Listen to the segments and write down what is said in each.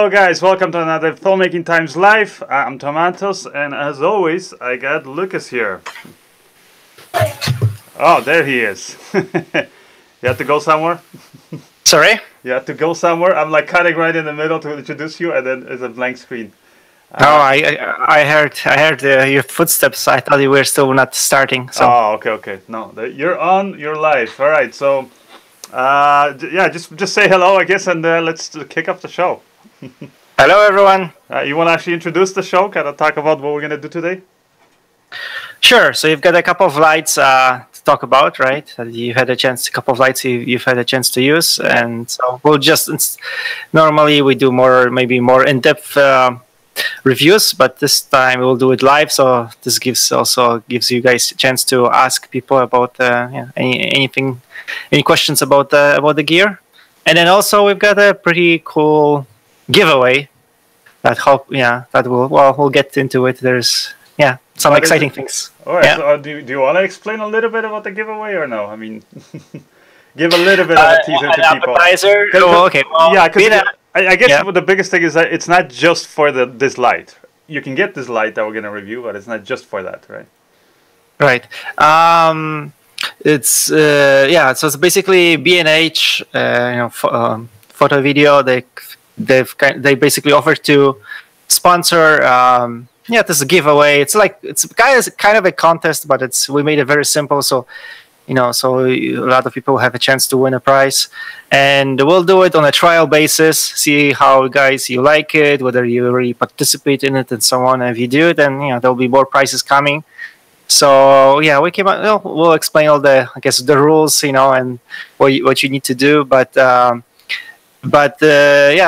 Hello guys, welcome to another Filmmaking Times Live. I'm Tom Antos, and as always, I got Lucas here. Oh, there he is. You have to go somewhere? Sorry? You have to go somewhere? I'm like cutting right in the middle to introduce you, and then it's a blank screen. I heard your footsteps. I thought you were still not starting. So. Oh, okay. No, you're on. You're live. All right. So, yeah, just say hello, I guess, and let's kick off the show. Hello, everyone. You want to actually introduce the show? Kind of talk about what we're gonna do today? Sure. So you've got a couple of lights to talk about, right? You've had a couple of lights you've had a chance to use, and so we'll just normally we do maybe more in-depth reviews, but this time we'll do it live. So this gives you guys a chance to ask people about any questions about the gear, and then also we've got a pretty cool giveaway we'll get into it. There's some exciting things. All right. Yeah. So, do you want to explain a little bit about the giveaway or no? I mean, give a little bit of a teaser to people. Okay. Well, yeah, I guess the biggest thing is that it's not just for this light. You can get this light that we're gonna review, but it's not just for that, right? Right. So it's basically B&H, photo video. They basically offer to sponsor. This is a giveaway. It's kind of a contest, but we made it very simple. So, so a lot of people have a chance to win a prize, and we'll do it on a trial basis. See how you like it, whether you really participate in it, and so on. And if you do, then there'll be more prizes coming. So we came out. We'll explain all the rules, and what you need to do. But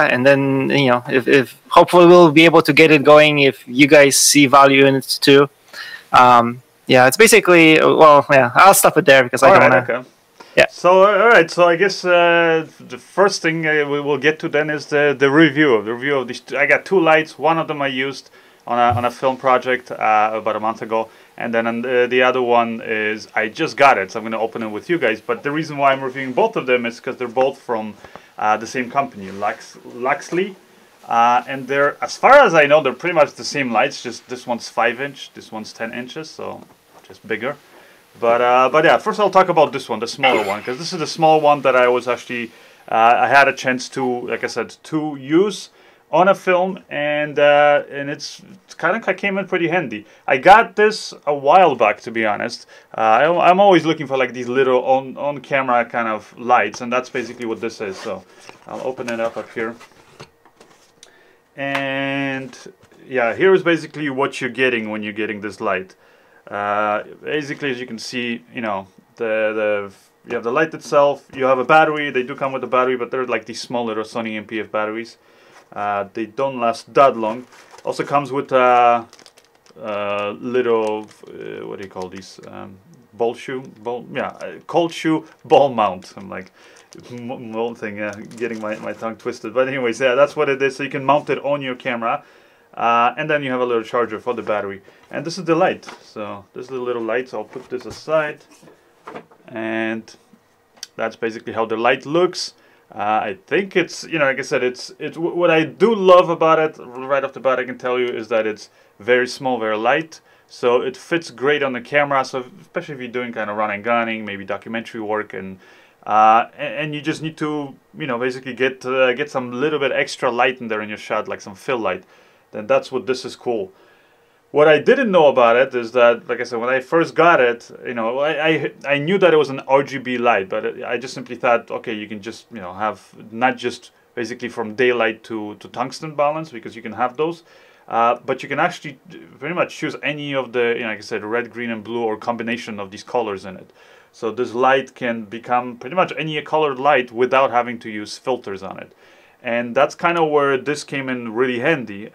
and then if hopefully we'll be able to get it going if you guys see value in it too. It's basically I'll stop it there because I don't want to. Okay. Yeah. So all right. So I guess the first thing we will get to then is the review of these. I got two lights. One of them I used on a film project about a month ago, and then the other one is I just got it. So I'm going to open it with you guys. But the reason why I'm reviewing both of them is because they're both from the same company, Luxli. And they're, as far as I know, they're pretty much the same lights. Just this one's 5-inch, this one's 10 inches, so just bigger. But yeah, first I'll talk about this one, the smaller one, because this is the small one that I was actually I had a chance to, like I said, to use on a film, and it's kind of came in pretty handy. I got this a while back, to be honest. I'm always looking for like these little on camera kind of lights, and that's basically what this is. So I'll open it up here. And yeah, here's basically what you're getting when you're getting this light. Basically, as you can see, you have the light itself. You have a battery. They do come with a battery, but they're like these small little Sony MPF batteries. They don't last that long. Also comes with little what do you call these? Cold shoe ball mount. I'm like molting, getting my tongue twisted. But anyways, that's what it is. So you can mount it on your camera, and then you have a little charger for the battery. And this is the light. So this is the little light. So I'll put this aside, and that's basically how the light looks. I think it's, like I said, it's what I do love about it right off the bat. I can tell you is that it's very small, very light. So it fits great on the camera. So especially if you're doing kind of run and gunning, maybe documentary work, and you just need to, basically get some little bit extra light in there in your shot, like some fill light. Then that's what this is cool. What I didn't know about it is that, like I said, when I first got it, I knew that it was an RGB light, but I just simply thought, okay, you can just, have not just basically from daylight to tungsten balance, because you can have those, but you can actually pretty much choose any of the, like I said, red, green, and blue, or combination of these colors in it. So this light can become pretty much any colored light without having to use filters on it. And that's kind of where this came in really handy,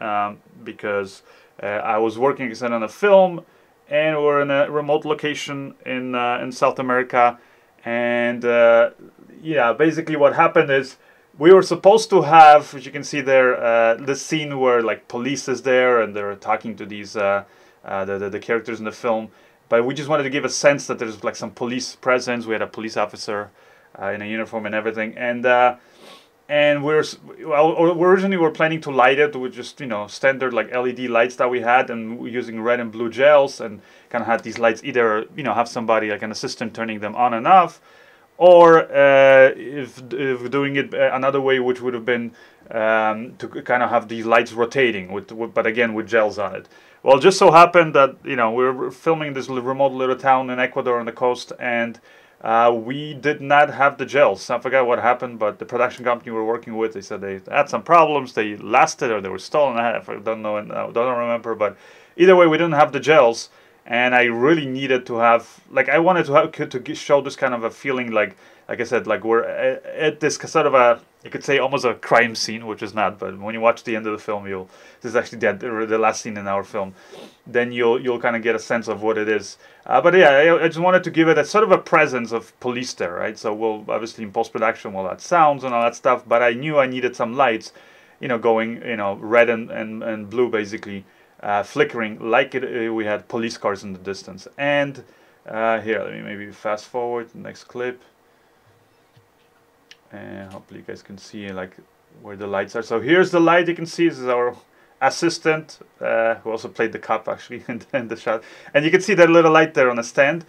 because I was working, like I said, on a film, and we're in a remote location in South America, and basically what happened is we were supposed to have, as you can see there, the scene where like police is there and they're talking to these the characters in the film, but we just wanted to give a sense that there's like some police presence. We had a police officer in a uniform and everything, and and we originally were planning to light it with just, you know, standard like LED lights that we had, and we're using red and blue gels, and kind of had these lights either, you know, have somebody like an assistant turning them on and off, or if doing it another way, which would have been to kind of have these lights rotating but again with gels on it. Well, it just so happened that, you know, we were filming this remote little town in Ecuador on the coast, and we did not have the gels. I forgot what happened, but the production company we were working with, they said they had some problems. They lasted, or they were stolen. I don't know, don't remember. But either way, we didn't have the gels, and I really needed to have, like, I wanted to have to show this kind of a feeling, like I said, like we're at this sort of a, you could say almost a crime scene, which is not. But when you watch the end of the film, this is actually the last scene in our film, then you'll kind of get a sense of what it is. But yeah, I just wanted to give it a sort of a presence of police there, right? So we'll obviously in post-production we'll add sounds and all that stuff, but I knew I needed some lights, you know, going, you know, red and blue basically, flickering like we had police cars in the distance. And here, let me maybe fast forward the next clip, and hopefully you guys can see like where the lights are. So here's the light. You can see this is our assistant, who also played the cop actually in the shot, and you can see that little light there on the stand.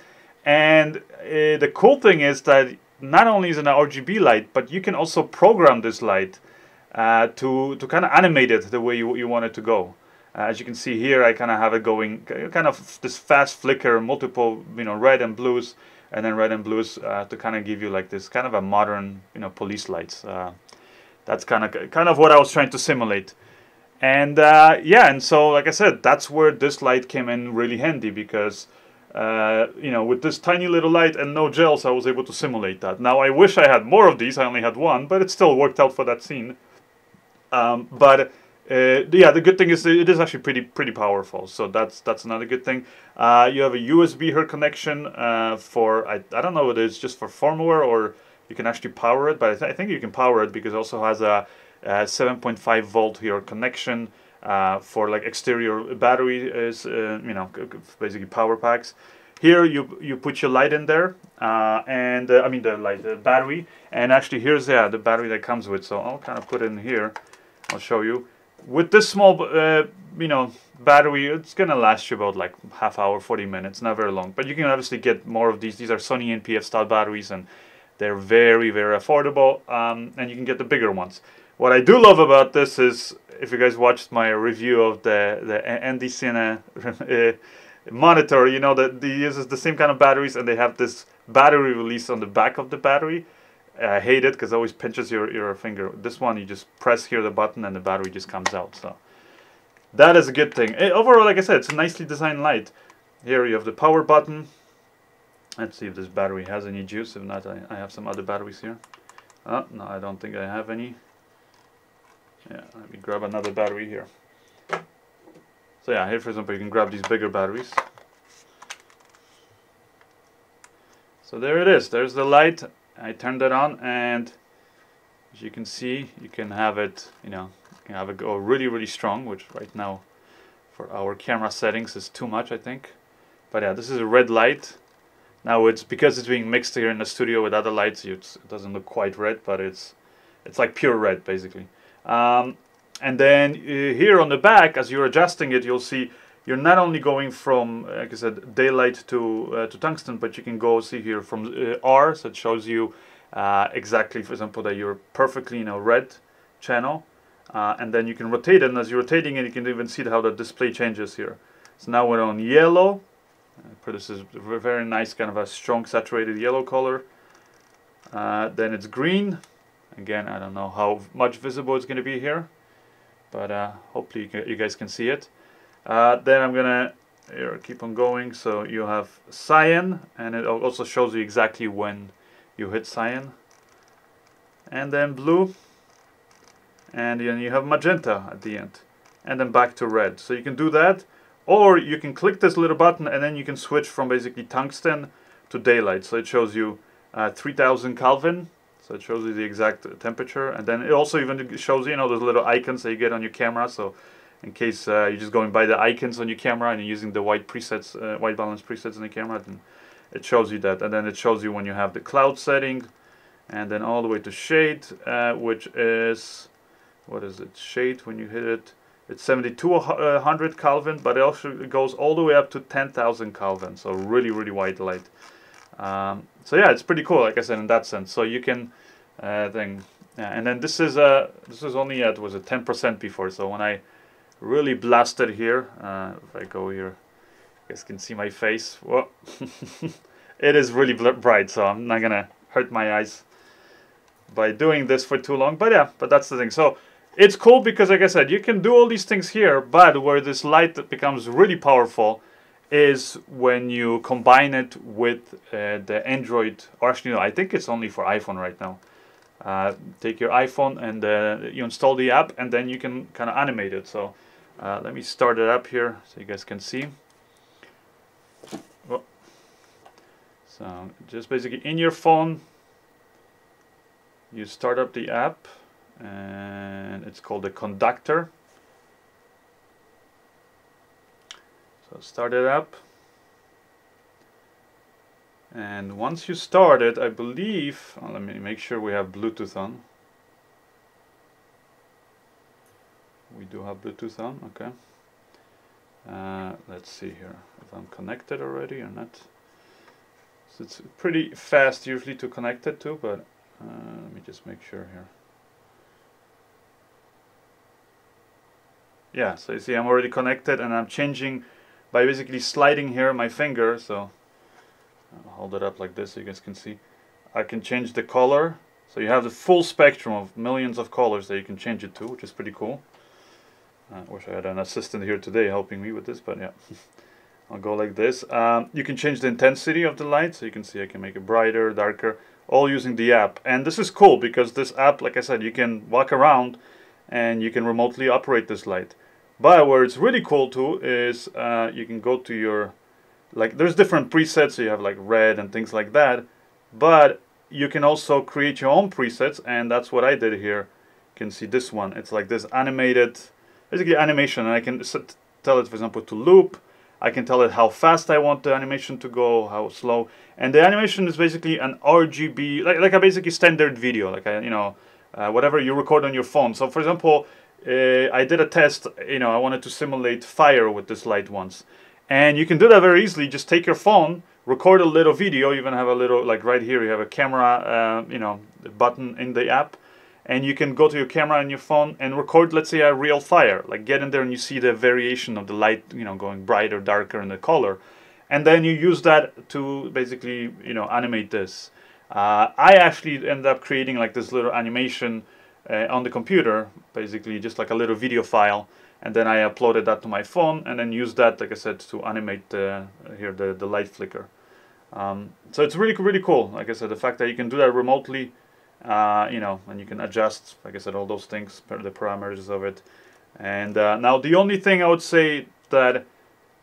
And the cool thing is that not only is it an RGB light, but you can also program this light to kind of animate it the way you want it to go. As you can see here, I kind of have it going kind of this fast flicker, multiple, you know, red and blues, and then red and blues to kind of give you like this kind of a modern, you know, police lights. That's kind of what I was trying to simulate. And yeah, and so like I said, that's where this light came in really handy, because you know, with this tiny little light and no gels, I was able to simulate that. Now I wish I had more of these. I only had one, but it still worked out for that scene. Yeah, the good thing is it is actually pretty powerful. So that's another good thing. You have a USB here connection for I don't know whether it's just for firmware or you can actually power it, but I think you can power it because it also has a 7.5 volt here connection for like exterior battery is you know, basically power packs. Here you put your light in there, and I mean the battery, and actually here's the battery that comes with. So I'll kind of put it in here. I'll show you. With this small you know, battery, it's gonna last you about like half hour, 40 minutes, not very long. But you can obviously get more of these. These are Sony NPF style batteries, and they're very affordable. And you can get the bigger ones. What I do love about this is, if you guys watched my review of the ND Cine monitor, you know that it uses the same kind of batteries, and they have this battery release on the back of the battery. I hate it because it always pinches your finger. This one, you just press here the button and the battery just comes out. So that is a good thing. Overall, like I said, it's a nicely designed light. Here you have the power button. Let's see if this battery has any juice. If not, I have some other batteries here. Oh, no, I don't think I have any. Yeah, let me grab another battery here. So yeah, here for example, you can grab these bigger batteries. So there it is. There's the light. I turned it on, and as you can see, you can have it, you know, you can have it go really strong, which right now for our camera settings is too much, I think. But yeah, this is a red light. Now it's because it's being mixed here in the studio with other lights, it doesn't look quite red, but it's like pure red basically. And then here on the back, as you're adjusting it, you'll see you're not only going from, like I said, daylight to tungsten, but you can go see here from R, so it shows you exactly, for example, that you're perfectly in a red channel, and then you can rotate it, and as you're rotating it, you can even see how the display changes here. So now we're on yellow. This is a very nice kind of a strong saturated yellow color. Then it's green. Again, I don't know how much visible it's going to be here, but hopefully you guys can see it. Then I'm gonna keep on going. So you have cyan, and it also shows you exactly when you hit cyan. And then blue, and then you have magenta at the end, and then back to red. So you can do that, or you can click this little button, and then you can switch from basically tungsten to daylight. So it shows you 3000 Kelvin. So it shows you the exact temperature, and then it also even shows you, you know, those little icons that you get on your camera. So in case you're just going by the icons on your camera and you're using the white presets, white balance presets in the camera, then it shows you that. And then it shows you when you have the cloud setting, and then all the way to shade, which is, what is it, shade, when you hit it, it's 7200 Kelvin, but it also goes all the way up to 10,000 Kelvin, so really, really white light. So yeah, it's pretty cool, like I said, in that sense. So you can, and then this is only at, was it 10% before, so when I really blasted here, if I go here, you guys can see my face. Whoa. It is really bright, so I'm not gonna hurt my eyes by doing this for too long, but yeah, but that's the thing. So it's cool because, like I said, you can do all these things here, but where this light becomes really powerful is when you combine it with the Android, or actually no, I think it's only for iPhone right now. Take your iPhone and you install the app, and then you can kind of animate it. So let me start it up here so you guys can see. Oh. So just basically in your phone, you start up the app, and it's called the Conductor. So start it up, and once you start it, I believe, let me make sure we have Bluetooth on. We do have Bluetooth on, okay. Let's see here if I'm connected already or not. So it's pretty fast usually to connect it to, but let me just make sure here. Yeah, so you see I'm already connected, and I'm changing by basically sliding here my finger. So I'll hold it up like this so you guys can see. I can change the color, so you have the full spectrum of millions of colors that you can change it to, which is pretty cool. I wish I had an assistant here today helping me with this, but yeah. I'll go like this. You can change the intensity of the light, so you can see I can make it brighter, darker, all using the app. And this is cool because this app, like I said, you can walk around and you can remotely operate this light. But where it's really cool too is you can go to your, like, there's different presets, so you have like red and things like that, but you can also create your own presets, and that's what I did here. You can see this one, it's like this animated, basically animation, and I can tell it, for example, to loop. I can tell it how fast I want the animation to go, how slow, and the animation is basically an RGB, like a basically standard video, like a, you know, whatever you record on your phone. So for example, I did a test, you know, I wanted to simulate fire with this light once, and you can do that very easily. Just take your phone, record a little video. You even have a little, like right here, you have a camera, you know, button in the app, and you can go to your camera on your phone and record, let's say, a real fire. Like get in there and you see the variation of the light, you know, going brighter, darker in the color, and then you use that to basically, you know, animate this. I actually ended up creating like this little animation on the computer, basically just like a little video file, and then I uploaded that to my phone and then used that, like I said, to animate the light flicker. So it's really, really cool. Like I said, the fact that you can do that remotely, you know, and you can adjust, like I said, all those things, the parameters of it. And now the only thing I would say that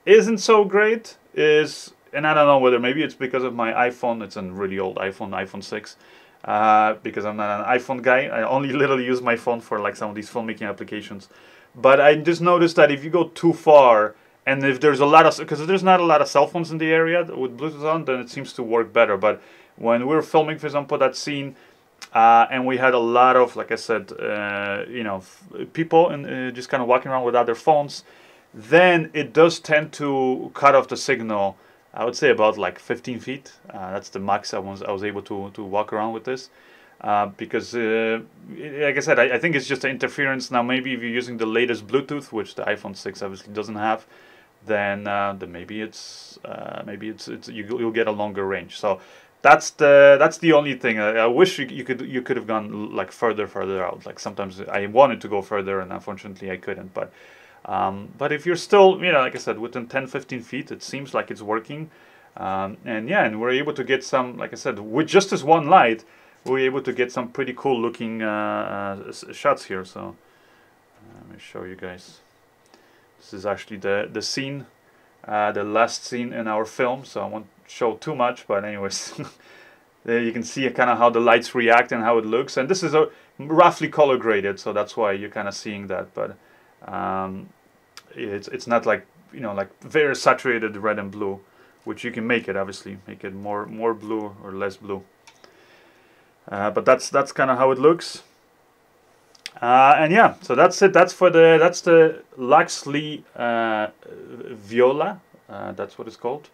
isn't so great is, and I don't know whether maybe it's because of my iPhone, it's a really old iPhone 6, because I'm not an iPhone guy. I only literally use my phone for like some of these filmmaking applications. But I just noticed that if you go too far, and if there's a lot of, because there's not a lot of cell phones in the area with Bluetooth on, then it seems to work better. But when we were filming, for example, that scene, and we had a lot of, like I said, you know, people and just kind of walking around without their phones, then it does tend to cut off the signal. I would say about like 15 feet. That's the max I was able to walk around with this. Because, like I said, I think it's just an interference. Now, maybe if you're using the latest Bluetooth, which the iPhone 6 obviously doesn't have, then maybe it's you'll get a longer range. So that's the only thing. I wish you could have gone like further out. Like sometimes I wanted to go further, and unfortunately I couldn't. But if you're still, you know, like I said, within 10-15 feet, it seems like it's working. And yeah, and we're able to get some, like I said, with just this one light, we're able to get some pretty cool looking shots here. So let me show you guys. This is actually the scene, the last scene in our film. So I won't show too much, but anyways, there you can see kind of how the lights react and how it looks. And this is a roughly color graded, so that's why you're kind of seeing that. But it's not like, you know, like very saturated red and blue, which you can make it, obviously make it more blue or less blue. but that's kind of how it looks. And yeah, so that's it. That's the Luxli Viola. That's what it's called.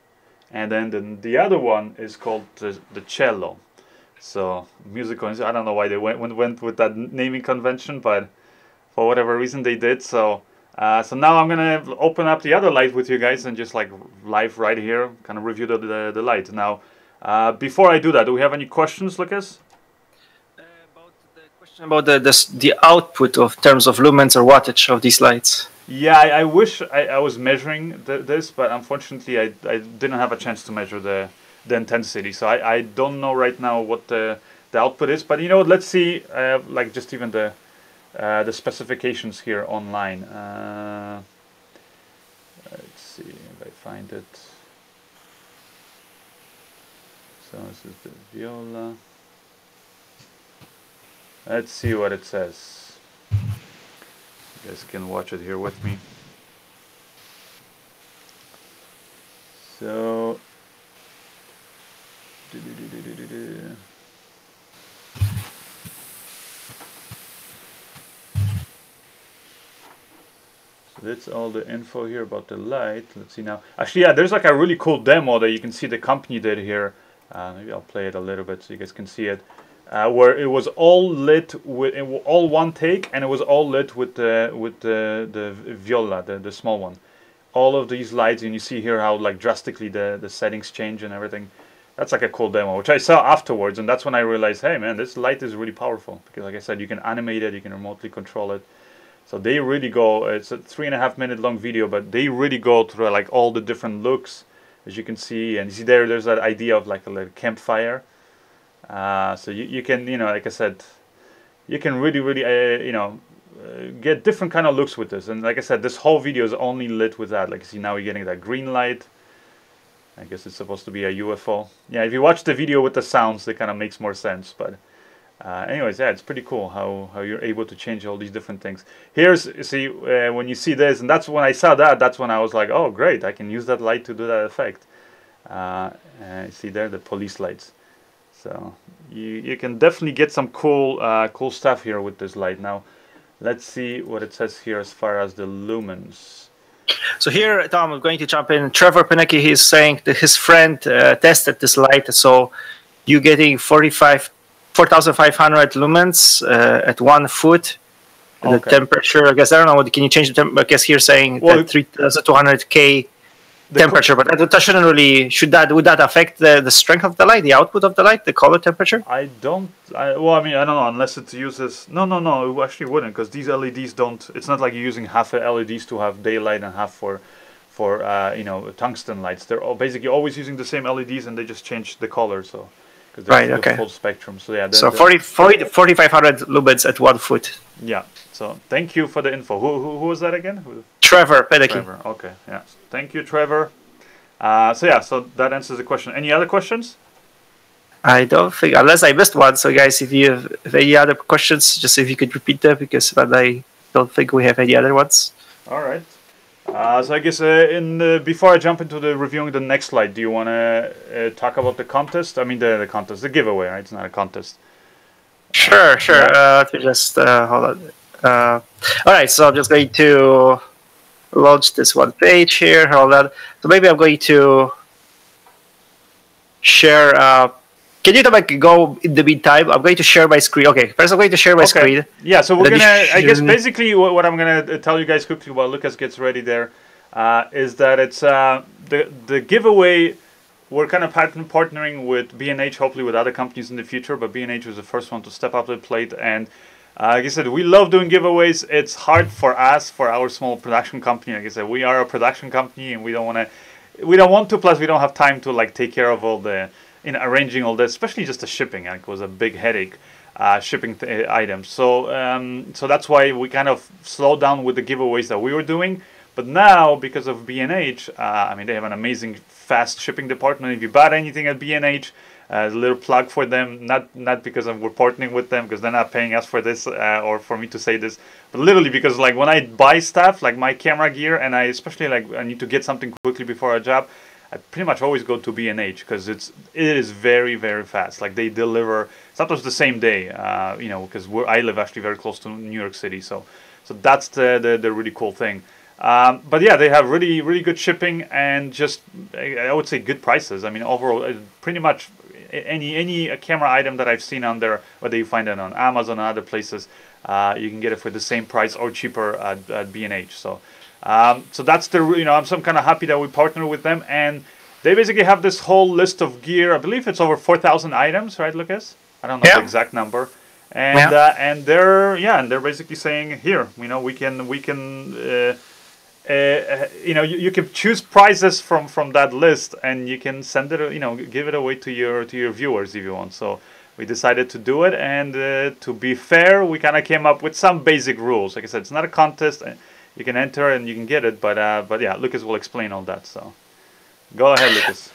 And then the other one is called the Cello. So musical. I don't know why they went with that naming convention, but for whatever reason they did. So so now I'm gonna open up the other light with you guys and just like live right here, kind of review the light. Now, before I do that, do we have any questions, Lucas? About the output of terms of lumens or wattage of these lights. Yeah, I wish I was measuring this, but unfortunately I didn't have a chance to measure the intensity. So I don't know right now what the output is. But you know, let's see, like just even the specifications here online. Let's see if I find it. So this is the Viola. Let's see what it says. You guys can watch it here with me. So, that's all the info here about the light. Let's see now. Actually, yeah, there's like a really cool demo that you can see the company did here. Maybe I'll play it a little bit so you guys can see it. Where it was all lit with all one take, and it was all lit with the Viola, the small one. All of these lights, and you see here how like drastically the settings change and everything. That's like a cool demo, which I saw afterwards, and that's when I realized, hey man, this light is really powerful, because like I said, you can animate it, you can remotely control it. So they really go. It's a 3.5 minute long video, but they really go through like all the different looks, as you can see, and you see there's that idea of like a little campfire. So you can, you know, like I said, you can really you know, get different kind of looks with this. And like I said, this whole video is only lit with that. Like you see now, you're getting that green light. I guess it's supposed to be a UFO. Yeah, if you watch the video with the sounds, it kind of makes more sense. But anyways, yeah, it's pretty cool how you're able to change all these different things. Here's, you see, when you see this, and that's when I saw that, that's when I was like, oh great, I can use that light to do that effect. See there, the police lights. So you can definitely get some cool cool stuff here with this light. Now, let's see what it says here as far as the lumens. So here, Tom, I'm going to jump in. Trevor Pinecki, he's saying that his friend tested this light. So you're getting 4,500 lumens at 1 foot. Okay. The temperature, I guess, I don't know, what can you change the temperature? I guess here saying that 3,200 K temperature, but that shouldn't really, would that affect the strength of the light, the output of the light, the color temperature? Well, I mean, I don't know, unless it uses, no, it actually wouldn't, because these LEDs don't, it's not like you're using half the LEDs to have daylight and half for you know, tungsten lights. They're all basically always using the same LEDs, and they just change the color, so, because they're the full spectrum. So yeah. So 4,500 lumens at 1 foot. Yeah. So thank you for the info. Who was that again? Trevor Pinecki. Trevor. Okay. Yeah. Thank you, Trevor. So yeah. So that answers the question. Any other questions? I don't think, unless I missed one. So guys, if you have any other questions, just if you could repeat them, because I don't think we have any other ones. All right. So I guess before I jump into the reviewing the next slide, do you want to talk about the contest? I mean the contest, the giveaway, right? It's not a contest. Sure. Let me just hold on. All right, so I'm just going to launch this one page here. Hold on. So maybe I'm going to share. Can you go in the meantime? I'm going to share my screen. Okay, first I'm going to share my screen. Yeah, so we're gonna. I guess basically what I'm gonna tell you guys quickly while Lucas gets ready there is that it's the giveaway. We're kind of partnering with B&H, hopefully with other companies in the future, but B&H was the first one to step up to the plate. And like I said, we love doing giveaways. It's hard for us, for our small production company. Like I said, we are a production company, and we don't want to. Plus, we don't have time to like take care of all the, you know, arranging all this, especially just the shipping. Like, it was a big headache, shipping items. So so that's why we kind of slowed down with the giveaways that we were doing. But now, because of B&H, I mean, they have an amazing fast shipping department. If you bought anything at B&H, a little plug for them, not because we're partnering with them, because they're not paying us for this or for me to say this, but literally because like when I buy stuff, like my camera gear, and I especially like I need to get something quickly before a job, I pretty much always go to B&H because it is very, very fast. Like they deliver sometimes the same day, you know, because I live actually very close to New York City, so that's the really cool thing. But yeah, they have really, really good shipping and just, I would say, good prices. I mean, overall, pretty much any camera item that I've seen on there, whether you find it on Amazon or other places, you can get it for the same price or cheaper at B&H. So that's the, you know, I'm kind of happy that we partner with them, and they basically have this whole list of gear. I believe it's over 4,000 items, right, Lucas? I don't know the exact number. And and they're basically saying, here, you know, we can you know, you can choose prizes from that list, and you can send it, you know, give it away to your viewers if you want. So we decided to do it, and to be fair, we kind of came up with some basic rules. Like I said, it's not a contest. You can enter and you can get it, but yeah, Lucas will explain all that. So go ahead, Lucas.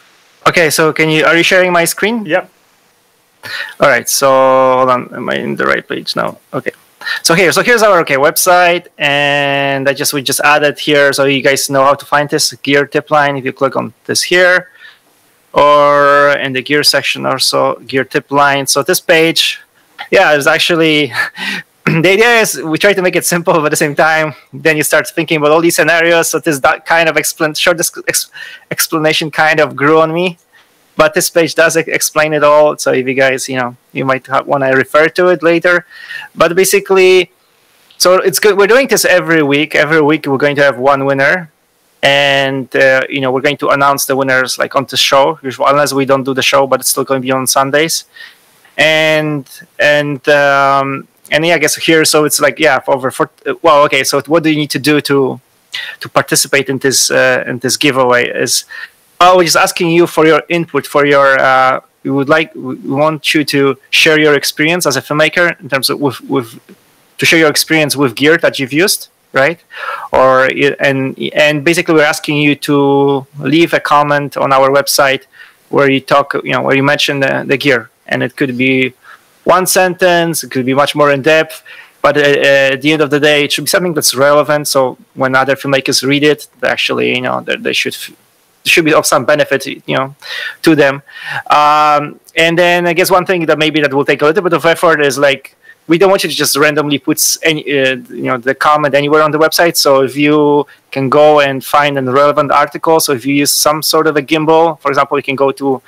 Okay, so are you sharing my screen? Yep. All right, so hold on, am I in the right page now? Okay. So here's our website, and we just added here so you guys know how to find this gear tip line. If you click on this here, or in the gear section, also gear tip line. So this page, yeah, is actually the idea is we try to make it simple, but at the same time, then you start thinking about all these scenarios. So that kind of short explanation kind of grew on me. But this page does explain it all. So if you guys, you know, you might want to refer to it later. But basically, so it's good. We're doing this every week. Every week we're going to have one winner, and you know, we're going to announce the winners like on the show. Usually, unless we don't do the show, but it's still going to be on Sundays. And yeah, I guess here, so it's like, yeah, well, okay. So what do you need to do to participate in this giveaway? Is we're just asking you for your input, for your. We want you to share your experience as a filmmaker in terms of to share your experience with gear that you've used, right? And basically we're asking you to leave a comment on our website where you talk, you know, where you mention the gear, and it could be one sentence, it could be much more in depth. But at the end of the day, it should be something that's relevant. So when other filmmakers read it, they actually, you know, they should be of some benefit, you know, to them. And then I guess one thing that maybe that will take a little bit of effort is like, we don't want you to just randomly put any, you know, the comment anywhere on the website. So if you can go and find a relevant article, so if you use some sort of a gimbal, for example, you can go to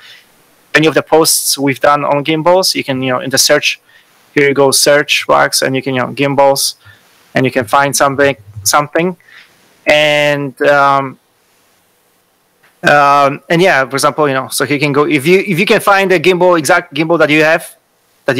any of the posts we've done on gimbals. You can, you know, in the search, here you go, search box, and you can, you know, gimbals, and you can find something, and yeah, for example, you know, so you can go if you can find a exact gimbal that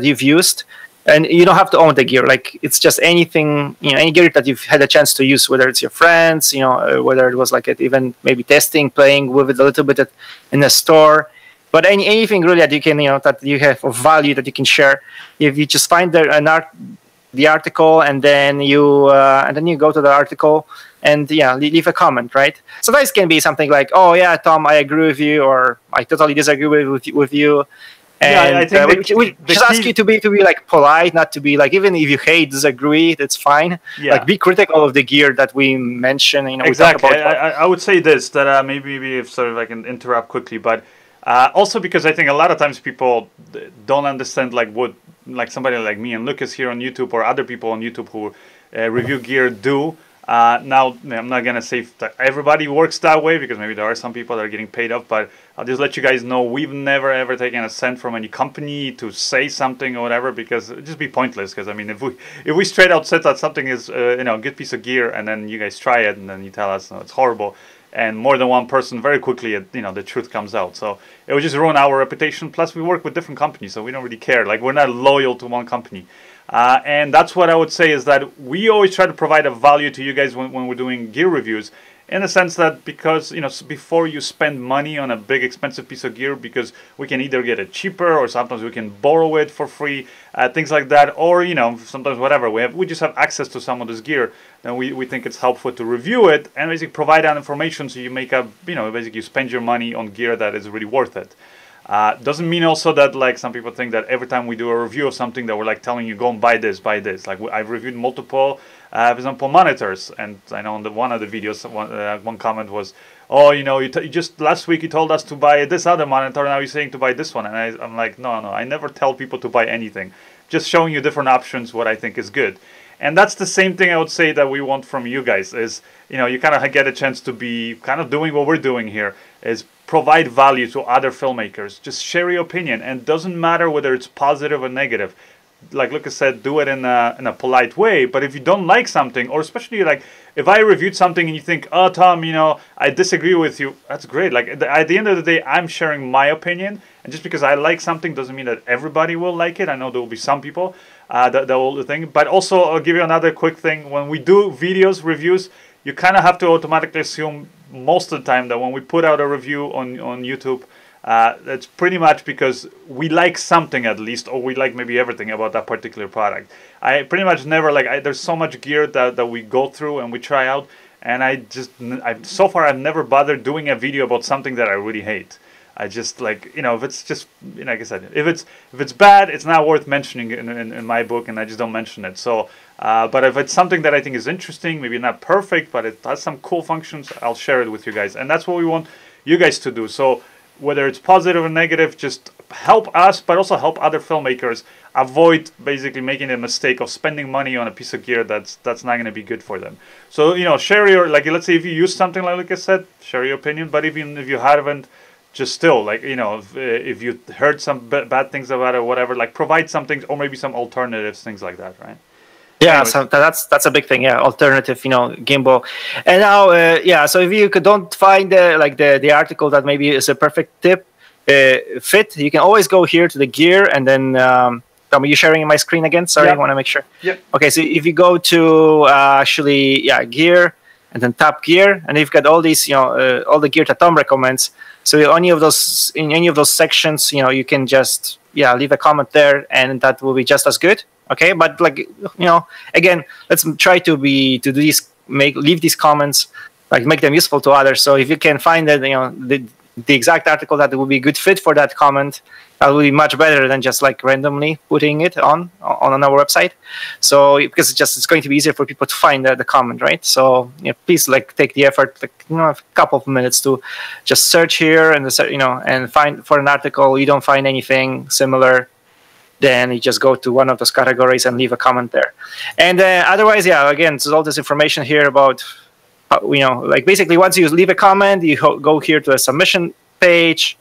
you've used, and you don't have to own the gear. Like it's just anything, you know, any gear that you've had a chance to use, whether it's your friends, you know, whether it was like even maybe testing, playing with it a little bit in a store, but anything really that you can, you know, that you have of value that you can share. If you just find the article, and then you go to the article. And yeah, leave a comment, right? Sometimes it can be something like, "Oh yeah, Tom, I agree with you," or "I totally disagree with you." And yeah, I think we just ask you to be like polite, not to be like, even if you disagree, that's fine. Yeah. Like be critical of the gear that we mention. You know, exactly. I would say this, that maybe if sort of I can interrupt quickly, but also because I think a lot of times people don't understand like what like somebody like me and Lucas here on YouTube or other people on YouTube who review gear do. Now, I'm not going to say that everybody works that way, because maybe there are some people that are getting paid off, but I'll just let you guys know we've never ever taken a cent from any company to say something or whatever, because it'd just be pointless. Because I mean, if we straight out said that something is you know, a good piece of gear, and then you guys try it and then you tell us no, it's horrible, and more than one person, very quickly, you know, the truth comes out. So it would just ruin our reputation. Plus, we work with different companies, so we don't really care. Like, we're not loyal to one company. And that's what I would say, is that we always try to provide a value to you guys when we're doing gear reviews, in the sense that, because, you know, before you spend money on a big expensive piece of gear, because we can either get it cheaper, or sometimes we can borrow it for free, things like that, or, you know, sometimes whatever, we just have access to some of this gear, then we think it's helpful to review it and basically provide that information, so you make up, you know, basically you spend your money on gear that is really worth it. Doesn't mean also that, like, some people think that every time we do a review of something that we're like telling you go and buy this, buy this. Like, I've reviewed multiple, for example, monitors, and I know on one of the videos, one comment was, oh, you know, you just last week you told us to buy this other monitor, now you're saying to buy this one. And I'm like, no, I never tell people to buy anything. Just showing you different options, what I think is good. And that's the same thing I would say that we want from you guys is, you know, you kind of get a chance to be kind of doing what we're doing here, is provide value to other filmmakers. Just share your opinion, and it doesn't matter whether it's positive or negative. Like Lucas said, do it in a polite way. But if you don't like something, or especially like if I reviewed something and you think, oh, Tom, you know, I disagree with you, that's great. Like at the end of the day, I'm sharing my opinion. And just because I like something doesn't mean that everybody will like it. I know there will be some people that will think. But also, I'll give you another quick thing. When we do videos, reviews, you kind of have to automatically assume most of the time that when we put out a review on YouTube, it's pretty much because we like something at least, or we like maybe everything about that particular product. I pretty much never like, there's so much gear that we go through and we try out, and so far I've never bothered doing a video about something that I really hate. I just like, you know, if it's just, like I said, if it's bad, it's not worth mentioning in my book, and I just don't mention it. So, but if it's something that I think is interesting, maybe not perfect, but it has some cool functions, I'll share it with you guys. And that's what we want you guys to do. So whether it's positive or negative, just help us, but also help other filmmakers avoid basically making a mistake of spending money on a piece of gear that's not going to be good for them. So, you know, share your, like, let's say if you use something like I said, share your opinion. But even if you haven't, just still, like, you know, if you heard some bad things about it or whatever, like, provide something, or maybe some alternatives, things like that, right? Yeah, so that's a big thing. Yeah, alternative, you know, gimbal. And now, yeah. So if you don't find the article that maybe is a perfect fit, you can always go here to the gear, and then are you sharing my screen again? Sorry, I want to make sure. Yeah. Okay, so if you go to gear, and then tap gear, and you've got all these, you know, all the gear that Tom recommends. So in any of those sections, you know, you can just leave a comment there, and that will be just as good. Okay, but like, you know, again, let's try to leave these comments, like make them useful to others. So if you can find that, you know, the exact article that would be a good fit for that comment, that will be much better than just like randomly putting it on our website. So because it's going to be easier for people to find the comment, right? So please like take the effort, like, you know, a couple of minutes to just search here and and find for an article. You don't find anything similar, then you just go to one of those categories and leave a comment there. And otherwise, again, there's all this information here about, you know, like basically once you leave a comment, you go here to a submission page,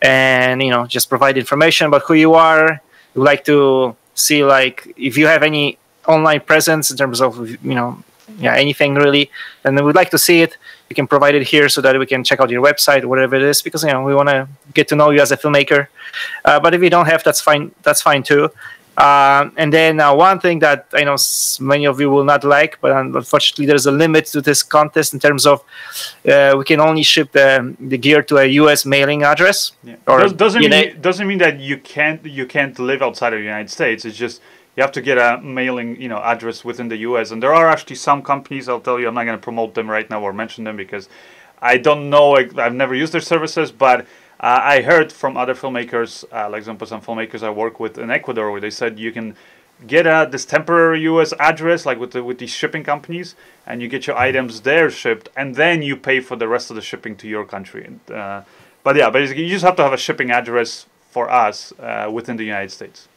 and, you know, just provide information about who you are. You like to see, like, if you have any online presence in terms of, you know, anything really, then we would like to see it. You can provide it here so that we can check out your website, whatever it is, because, you know, we want to get to know you as a filmmaker. But if you don't have, that's fine. That's fine too. And then one thing that I know many of you will not like, but unfortunately there's a limit to this contest in terms of we can only ship the gear to a U.S. mailing address. Yeah. Or doesn't mean that you can't live outside of the United States. It's just you have to get a mailing, you know, address within the U.S. And there are actually some companies, I'll tell you, I'm not going to promote them right now or mention them because I don't know. I've never used their services, but I heard from other filmmakers, like example, some filmmakers I work with in Ecuador, where they said you can get this temporary U.S. address, like with these shipping companies, and you get your items there shipped, and then you pay for the rest of the shipping to your country. But yeah, basically, you just have to have a shipping address for us within the United States.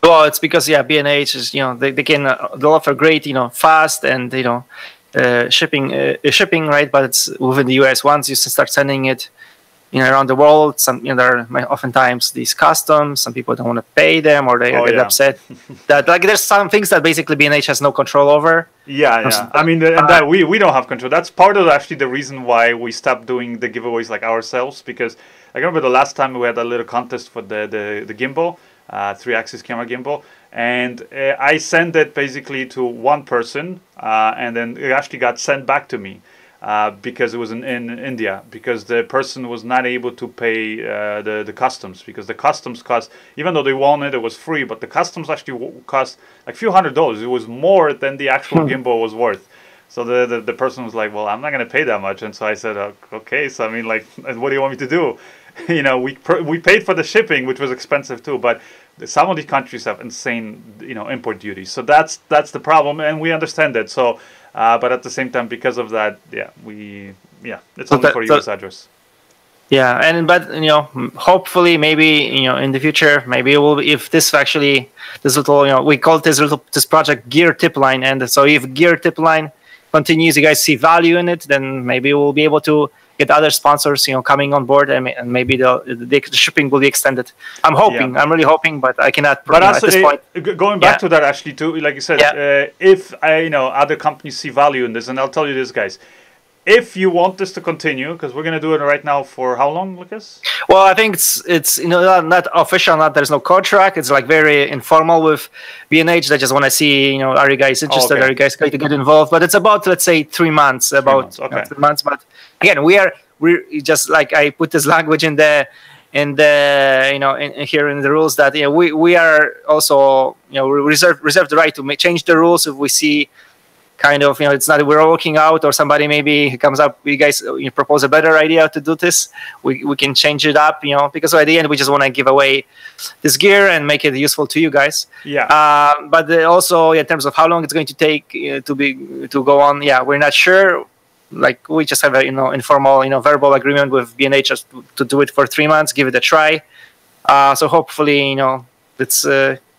Well, it's because B&H is, you know, they'll offer great, you know, fast and, you know, shipping, right? But it's within the U.S. Once you start sending it, you know, around the world, there are oftentimes these customs. Some people don't want to pay them, or they get upset. That, like, there's some things that basically B&H has no control over. Yeah. I mean, and that we don't have control. That's part of actually the reason why we stopped doing the giveaways like ourselves. Because I remember the last time we had a little contest for the gimbal, 3-axis camera gimbal, and I sent it basically to one person, and then it actually got sent back to me. Because it was in India, because the person was not able to pay the customs, because the customs cost, even though they won it, it was free, but the customs actually cost like a few $100s. It was more than the actual gimbal was worth. So the person was like, well, I'm not going to pay that much. And so I said, okay, so I mean, like, what do you want me to do? You know, we paid for the shipping, which was expensive too, but some of these countries have insane, you know, import duties. So that's the problem, and we understand that. So but at the same time, because of that, we yeah, it's only for US address. Yeah, but hopefully, maybe in the future, maybe it will. If this actually, this little, we call this project Gear Tip Line, and so if Gear Tip Line continues, you guys see value in it, then maybe we'll be able to get other sponsors, coming on board, and maybe the shipping will be extended. I'm hoping, I'm really hoping, but I cannot. But at this point, going back to that, actually, too, like you said, if other companies see value in this, and I'll tell you this, guys. If you want this to continue, because we're going to do it right now for how long, Lucas? Well, I think it's not official, there's no contract. It's like very informal with B&H. They just want to see, are you guys interested? Are you guys going to get involved? But it's about, let's say, 3 months. 3 months. But again, we're just like I put this language in here in the rules that we are also reserve the right to change the rules if we see. Kind of, it's not we're working out or somebody maybe comes up, you guys propose a better idea to do this. We can change it up, because at the end we just want to give away this gear and make it useful to you guys. Yeah. But also in terms of how long it's going to take to go on, we're not sure. Like we just have a informal verbal agreement with B&H to do it for 3 months, give it a try. So hopefully it's.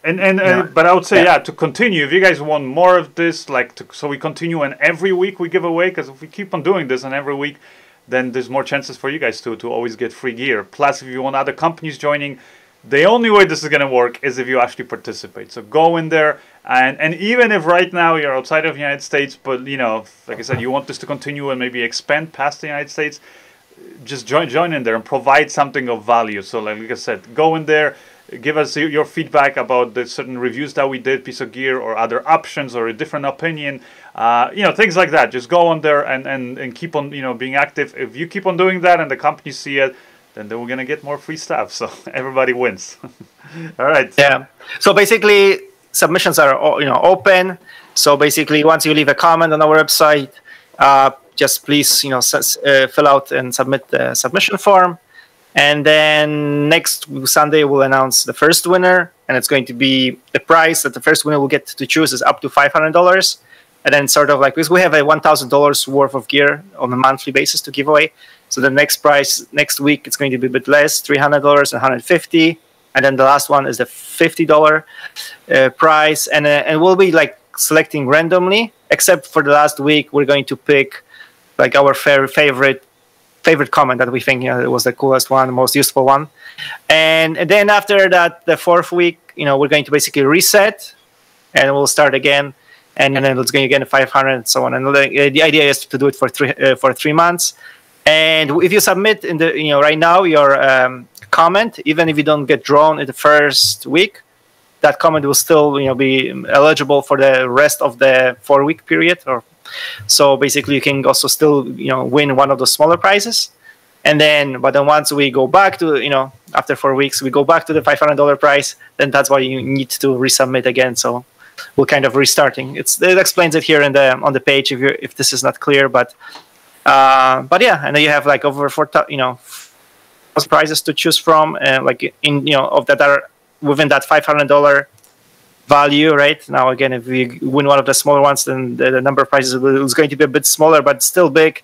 But I would say to continue, if you guys want more of this, so we continue and every week we give away, because if we keep on doing this and every week, then there's more chances for you guys to always get free gear. Plus, if you want other companies joining, the only way this is going to work is if you actually participate. So go in there, and even if right now you're outside of the United States, but like I said, you want this to continue and maybe expand past the United States, just join in there and provide something of value. So like I said, go in there. Give us your feedback about the certain reviews that we did, piece of gear, or other options, or a different opinion. Things like that. Just go on there and keep on, being active. If you keep on doing that and the companies see it, then we're gonna get more free stuff. So everybody wins. All right. Yeah. So basically, submissions are open. So basically, once you leave a comment on our website, just please fill out and submit the submission form. And then next Sunday, we'll announce the first winner. And it's going to be the prize that the first winner will get to choose is up to $500. And then sort of like, because we have a $1,000 worth of gear on a monthly basis to give away. So the next prize next week, it's going to be a bit less, $300 and $150. And then the last one is the $50 prize. And we'll be like selecting randomly, except for the last week, we're going to pick like our favorite comment that we think it was the coolest one, the most useful one. And then after that, the 4th week, we're going to basically reset and we'll start again. And then it's going to get 500 and so on. And the idea is to do it for 3 months. And if you submit in the right now your comment, even if you don't get drawn in the first week, that comment will still be eligible for the rest of the 4-week period. So basically, you can also still win one of the smaller prizes. And then, but then once we go back to after 4 weeks, we go back to the $500 prize. Then that's why you need to resubmit again. So we're kind of restarting. It explains it here on the page if this is not clear. But yeah, and then you have like over 4,000 prizes to choose from, like of that are within that $500 value. Right now, again, if we win one of the smaller ones, then the number of prizes is going to be a bit smaller, but still big.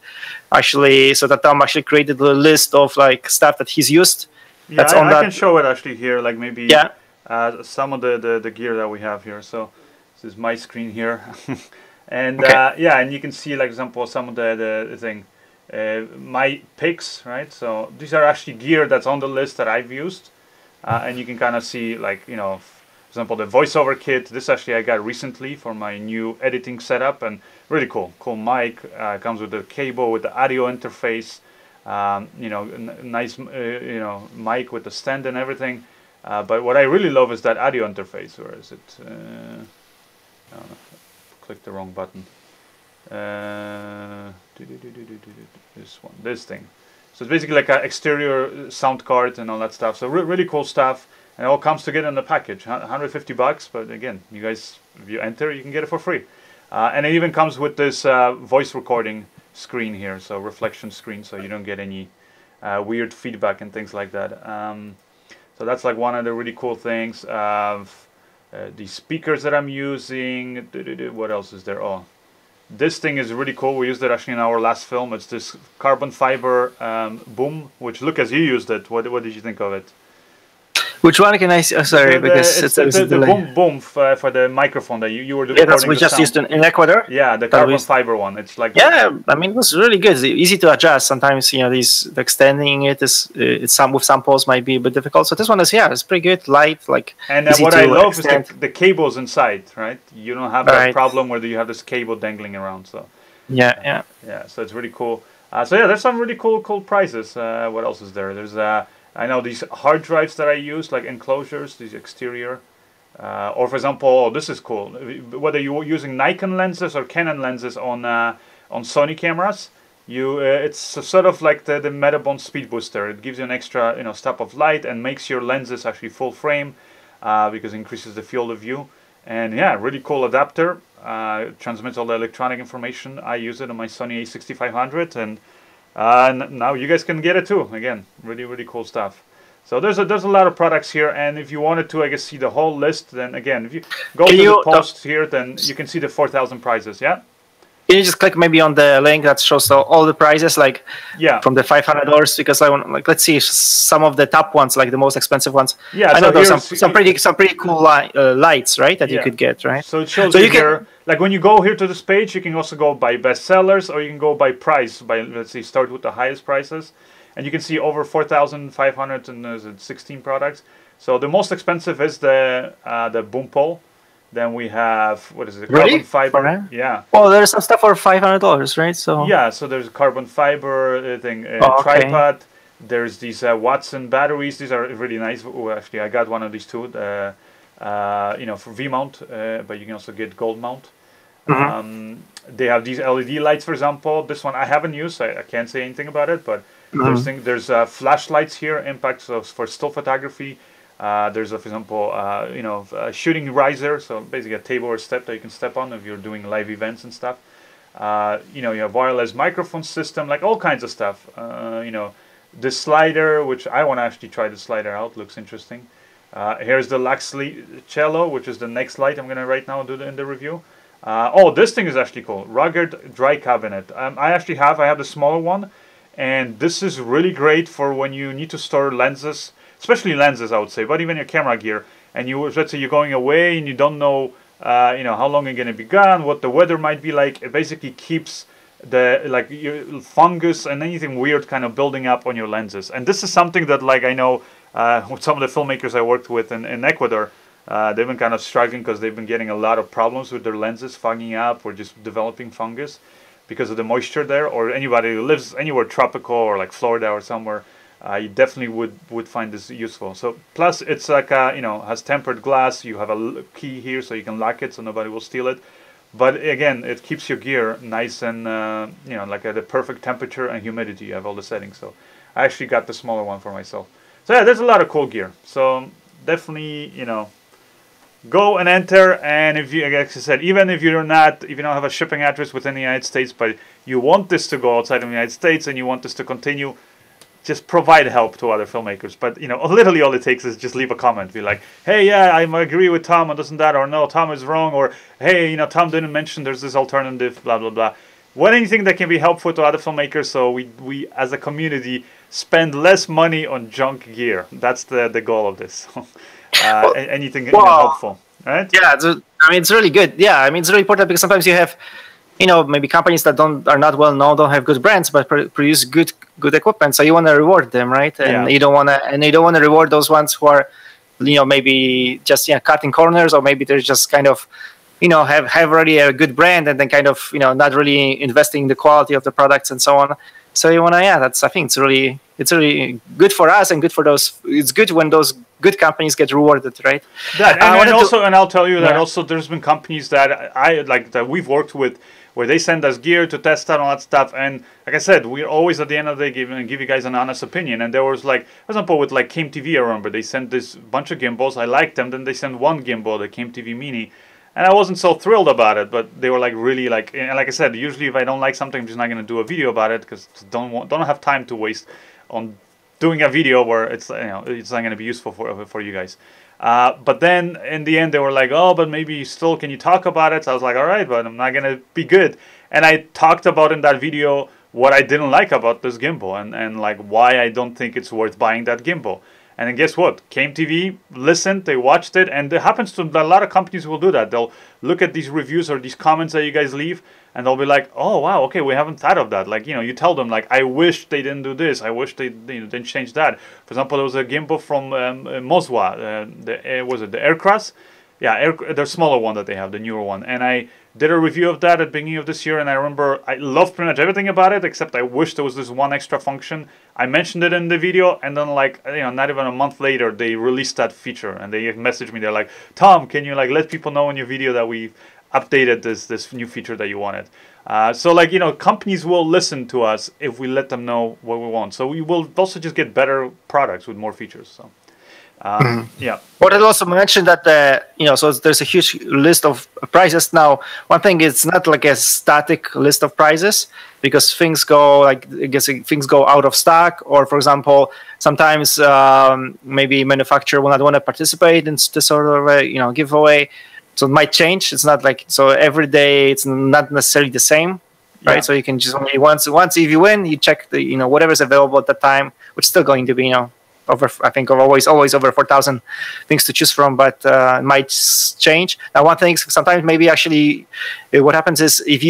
Actually, so that Tom actually created a list of like stuff that he's used. Yeah, I can show it actually here, like maybe some of the gear that we have here. So this is my screen here, and and you can see, like example, some of the thing, my picks, right? So these are actually gear that's on the list that I've used, and you can kind of see, like for example, the voiceover kit. This actually I got recently for my new editing setup, and really cool mic. Comes with the cable, with the audio interface. Nice mic with the stand and everything. But what I really love is that audio interface. Where is it? I don't know. Click the wrong button. This thing. So it's basically like an exterior sound card and all that stuff. So really cool stuff. And it all comes together in the package, $150. But again, you guys, if you enter, you can get it for free. And it even comes with this voice recording screen here, so reflection screen, so you don't get any weird feedback and things like that. So that's like one of the really cool things. The speakers that I'm using. What else is there? Oh, This thing is really cool. We used it actually in our last film. It's this carbon fiber boom, which Lucas, you used it. What did you think of it? Which one can I see? Oh, sorry, because it's the boom for the microphone that you were doing. Yeah, that's we just used in Ecuador. Yeah, the carbon fiber one. It's like I mean, it was really good. It's easy to adjust. Sometimes extending it is with samples might be a bit difficult. So this one is it's pretty good, light, like. And what I love is the cables inside, right? You don't have that problem where you have this cable dangling around. So yeah. So it's really cool. So yeah, there's some really cool prices. What else is there? There's I know these hard drives that I use, like enclosures, these exterior. Or for example, this is cool. Whether you're using Nikon lenses or Canon lenses on Sony cameras, it's sort of like the Metabond speed booster. It gives you an extra step of light and makes your lenses actually full frame because it increases the field of view. And yeah, really cool adapter. Transmits all the electronic information. I use it on my Sony A6500 and now you guys can get it too. Again, really cool stuff. So there's a lot of products here, and if you wanted to, I guess, see the whole list, then again, if you go to the post here, then you can see the 4,000 prices. Yeah. Can you just click maybe on the link that shows all the prices, like from the $500? Because I want, let's see some of the top ones, like the most expensive ones. Yeah, I know there's some pretty cool lights, right? That you could get, right? So it shows you here, like when you go here to this page, you can also go by bestsellers, or you can go by price. By let's see, start with the highest prices, and you can see over 4,516 products. So the most expensive is the boom pole. Then we have, what is it? Carbon fiber. Yeah. Oh, there's some stuff for $500, right? So yeah, so there's carbon fiber thing, tripod. There's these Watson batteries. These are really nice. Oh, actually, I got one of these too. For V mount, but you can also get gold mount. They have these LED lights, for example. This one I haven't used. I can't say anything about it, but there's flashlights here, impacts for still photography. There's for example, a shooting riser, so basically a table or step that you can step on if you're doing live events and stuff. You have wireless microphone system, like all kinds of stuff. This slider, which I want to actually try the slider out, looks interesting. Here's the Luxli Cello, which is the next light I'm gonna right now do in the review. This thing is actually cool. Rugged dry cabinet. I have the smaller one, and this is really great for when you need to store lenses. Especially lenses, I would say, but even your camera gear. And let's say you're going away and you don't know, how long you're going to be gone, what the weather might be like. It basically keeps your fungus and anything weird kind of building up on your lenses. And this is something that, I know with some of the filmmakers I worked with in Ecuador, they've been kind of struggling because they've been getting a lot of problems with their lenses fogging up or just developing fungus because of the moisture there. Or anybody who lives anywhere tropical or like Florida or somewhere. You definitely would find this useful. So plus it's like has tempered glass. You have a key here so you can lock it so nobody will steal it. But again, it keeps your gear nice and at the perfect temperature and humidity. You have all the settings. So I actually got the smaller one for myself. So yeah, there's a lot of cool gear. So definitely go and enter. And if you, like I said, even if you don't have a shipping address within the United States, but you want this to go outside of the United States and you want this to continue, just provide help to other filmmakers. But literally all it takes is just leave a comment, be like, hey, yeah, I agree with Tom on this and that, or no, Tom is wrong, or hey, Tom didn't mention there's this alternative, blah blah blah. Anything that can be helpful to other filmmakers, so we as a community spend less money on junk gear. That's the goal of this. Anything helpful, right? Yeah, it's really good. Yeah, I mean it's really important because sometimes you have maybe companies that are not well known, don't have good brands, but produce good equipment. So you want to reward them, right? And you don't want to reward those ones who are, maybe just cutting corners, or maybe they're just kind of, have already a good brand and then kind of not really investing in the quality of the products and so on. So you want to, I think it's really good for us and good for those. It's good when those good companies get rewarded, right? And I'll tell you that also there's been companies that that we've worked with, where they send us gear to test out all that stuff, and like I said, we're always at the end of the day give you guys an honest opinion. And there was for example, with Came TV, I remember they sent this bunch of gimbals. I liked them. Then they sent one gimbal, the Came TV Mini, and I wasn't so thrilled about it. But they were really and like I said, usually if I don't like something, I'm just not going to do a video about it because don't have time to waste on doing a video where it's not going to be useful for you guys. But then in the end they were like, oh, but maybe still, can you talk about it? So I was like, all right, but I'm not gonna be good. And I talked about in that video what I didn't like about this gimbal, and like why I don't think it's worth buying that gimbal. And then guess what? KMTV listened, they watched it, and it happens to a lot of companies will do that. They'll look at these reviews or these comments that you guys leave, and they'll be like, oh wow, okay, we haven't thought of that. Like, you know, you tell them like, I wish they didn't do this, I wish they didn't change that. For example, there was a gimbal from Moswa, was it the Aircraft? Yeah, the smaller one that they have, the newer one. And I did a review of that at the beginning of this year, and I remember I loved pretty much everything about it, except I wish there was this one extra function. I mentioned it in the video, and then like, you know, not even a month later, they released that feature, and they messaged me. They're like, Tom, can you like let people know in your video that we updated this new feature that you wanted? So like, you know, companies will listen to us if we let them know what we want. So we will also just get better products with more features. So. Yeah. But I also mentioned that you know, so there's a huge list of prices now. One thing is not like a static list of prices, because things go like, I guess things go out of stock, or for example, sometimes maybe manufacturer will not want to participate in this sort of a, you know, giveaway, so it might change. It's not like, so every day it's not necessarily the same. Right, so you can just only once if you win, you check the, you know, whatever's available at the time, which is still going to be, you know, over, I think always over 4,000 things to choose from, but it might change. Now, one thing sometimes maybe actually what happens is if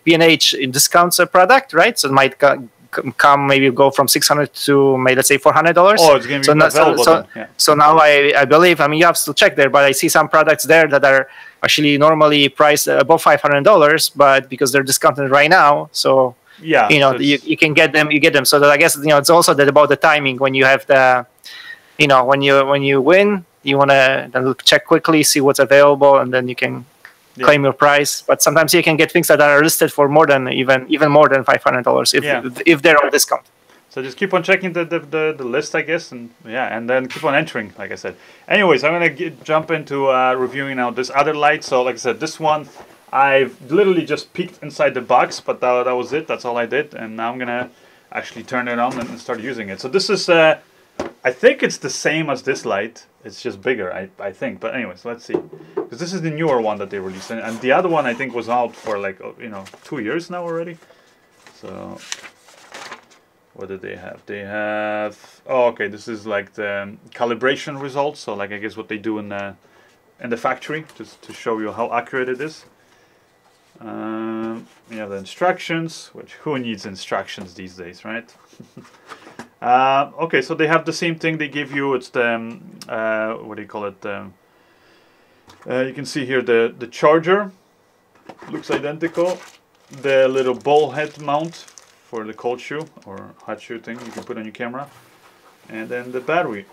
B&H discounts a product, right? So it might come maybe go from $600 to maybe let's say $400. Oh, it's going to be available. So now I believe, I mean, you have to check there, but I see some products there that are actually normally priced above $500, but because they're discounted right now, so. Yeah, you know, so you can get them. You get them. So that I guess, you know, it's also that about the timing when you have the, you know, when you win, you want to check quickly, see what's available, and then you can claim your prize. But sometimes you can get things that are listed for more than even more than $500 if they're on discount. So just keep on checking the list, I guess, and and then keep on entering, like I said. Anyways, I'm gonna jump into reviewing now this other light. So like I said, this one, I've literally just peeked inside the box, but that was it. That's all I did. And now I'm going to actually turn it on and start using it. So this is, I think it's the same as this light. It's just bigger, I think. But anyways, let's see. Because this is the newer one that they released. And the other one, I think, was out for like, you know, 2 years now already. So what did they have? They have, oh, okay, this is like the calibration results. So like, I guess what they do in the factory, just to show you how accurate it is. You have the instructions, which who needs instructions these days, right? Okay, so they have the same thing they give you. It's the what do you call it? You can see here the charger looks identical. The little ball head mount for the cold shoe or hot shoe thing you can put on your camera, and then the battery,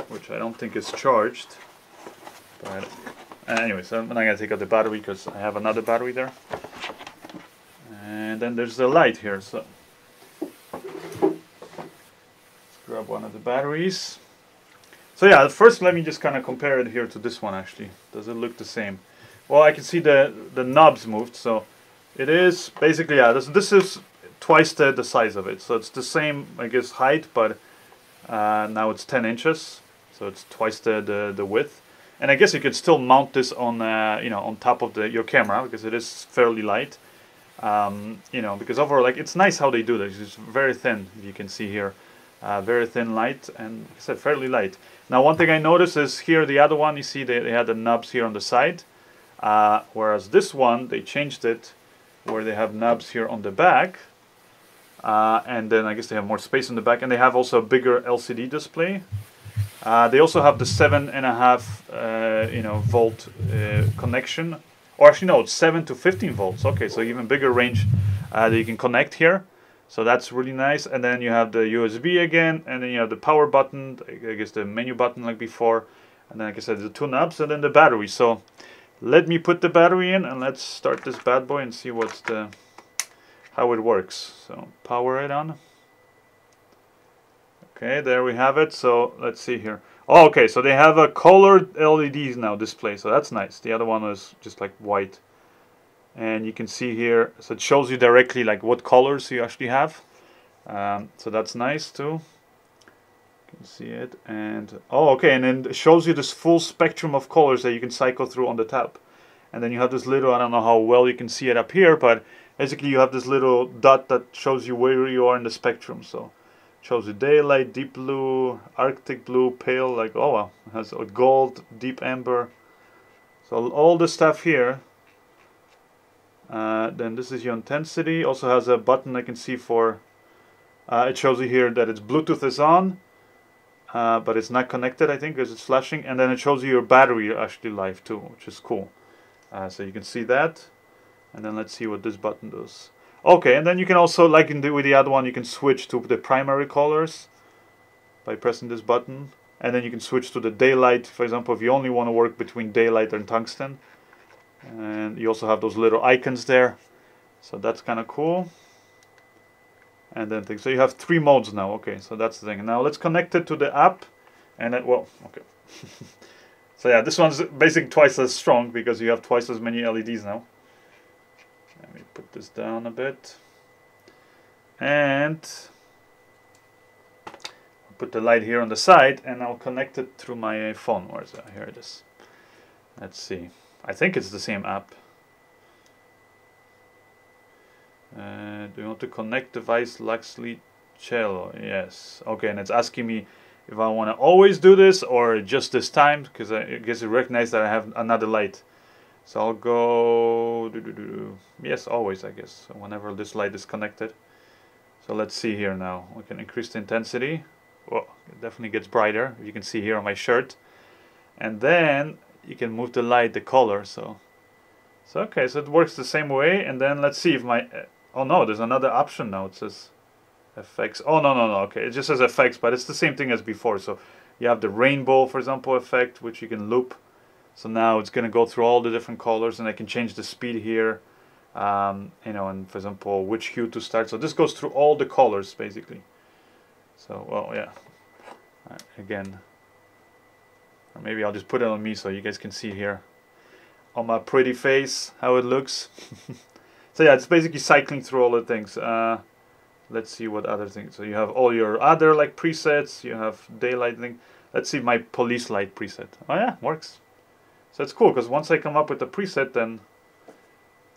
which I don't think is charged, but. Anyway, so I'm not going to take out the battery because I have another battery there. And then there's the light here. So let's grab one of the batteries. So yeah, first let me just kind of compare it here to this one actually. Does it look the same? Well, I can see the knobs moved. So it is basically, yeah, this is twice the size of it. So it's the same, I guess, height, but now it's 10 inches. So it's twice the width. And I guess you could still mount this on, you know, on top of your camera because it is fairly light. You know, because overall, like, it's nice how they do this. It's very thin, you can see here, very thin light, and like I said, fairly light. Now, one thing I noticed is here, the other one, you see they had the knobs here on the side, whereas this one they changed it, where they have knobs here on the back, and then I guess they have more space in the back, and they have also a bigger LCD display. They also have the 7.5 you know, volt connection, or actually no, it's 7 to 15 volts. Okay, so even bigger range that you can connect here. So that's really nice. And then you have the USB again, and then you have the power button, I guess the menu button like before, and then like I said, the two knobs, and then the battery. So let me put the battery in and let's start this bad boy and see what's how it works. So power it on. Okay, there we have it. So let's see here. Oh, okay, so they have a colored LEDs now display, so that's nice. The other one was just like white. And you can see here, so it shows you directly like what colors you actually have. So that's nice too. You You can see it, and oh, okay, and then it shows you this full spectrum of colors that you can cycle through on the tab. And then you have this little, I don't know how well you can see it up here, but basically you have this little dot that shows you where you are in the spectrum. So it shows you daylight, deep blue, arctic blue, pale, like, oh wow, it has a gold, deep amber. So all this stuff here. Then this is your intensity. Also has a button I can see for, it shows you here that its Bluetooth is on, but it's not connected, I think, because it's flashing. And then it shows you your battery actually live too, which is cool. So you can see that. And then let's see what this button does. Okay, and then you can also, like with the other one, you can switch to the primary colors by pressing this button. And then you can switch to the daylight, for example, if you only want to work between daylight and tungsten. And you also have those little icons there. So that's kind of cool. And then so you have 3 modes now. Okay, so that's the thing. Now let's connect it to the app. And then, well, okay. So yeah, this one's basically twice as strong because you have twice as many LEDs now. Let me put this down a bit. And I'll put the light here on the side and I'll connect it through my phone. Where is it? Here it is. Let's see. I think it's the same app. Do you want to connect device Luxli Cello? Yes. Okay, and it's asking me if I want to always do this or just this time, because I guess it recognized that I have another light. So I'll go yes, always, I guess. So whenever this light is connected. So let's see here now. We can increase the intensity. Well, it definitely gets brighter. You can see here on my shirt. And then you can move the light, the color. So okay, so it works the same way. And then let's see if my oh no, there's another option now. It says effects. Oh no, okay, it just says effects, but it's the same thing as before. So you have the rainbow, for example, effect, which you can loop. So now it's going to go through all the different colors, and I can change the speed here, you know, and for example, which hue to start. So this goes through all the colors basically. So well, yeah, again, or maybe I'll just put it on me so you guys can see here on my pretty face how it looks. So yeah, it's basically cycling through all the things. Let's see what other things. So you have all your other like presets. You have daylight thing. Let's see my police light preset. Oh yeah, works. So it's cool because once I come up with the preset, then,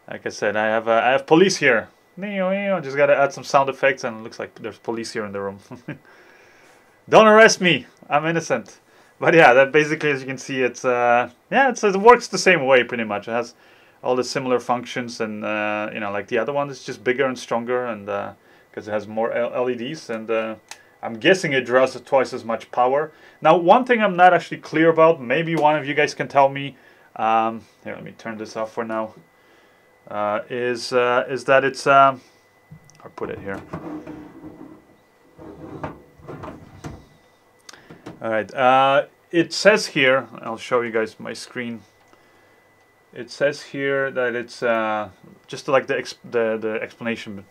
like I said, I have police here. Just gotta add some sound effects, and it looks like there's police here in the room. Don't arrest me. I'm innocent. But yeah, that basically, as you can see, it's yeah, it works the same way pretty much. It has all the similar functions, and you know, like the other one is just bigger and stronger, and because it has more LEDs, and I'm guessing it draws twice as much power. Now, one thing I'm not actually clear about, maybe one of you guys can tell me. Here, let me turn this off for now. Is that it's I'll put it here. All right. It says here, I'll show you guys my screen. It says here that it's just like the explanation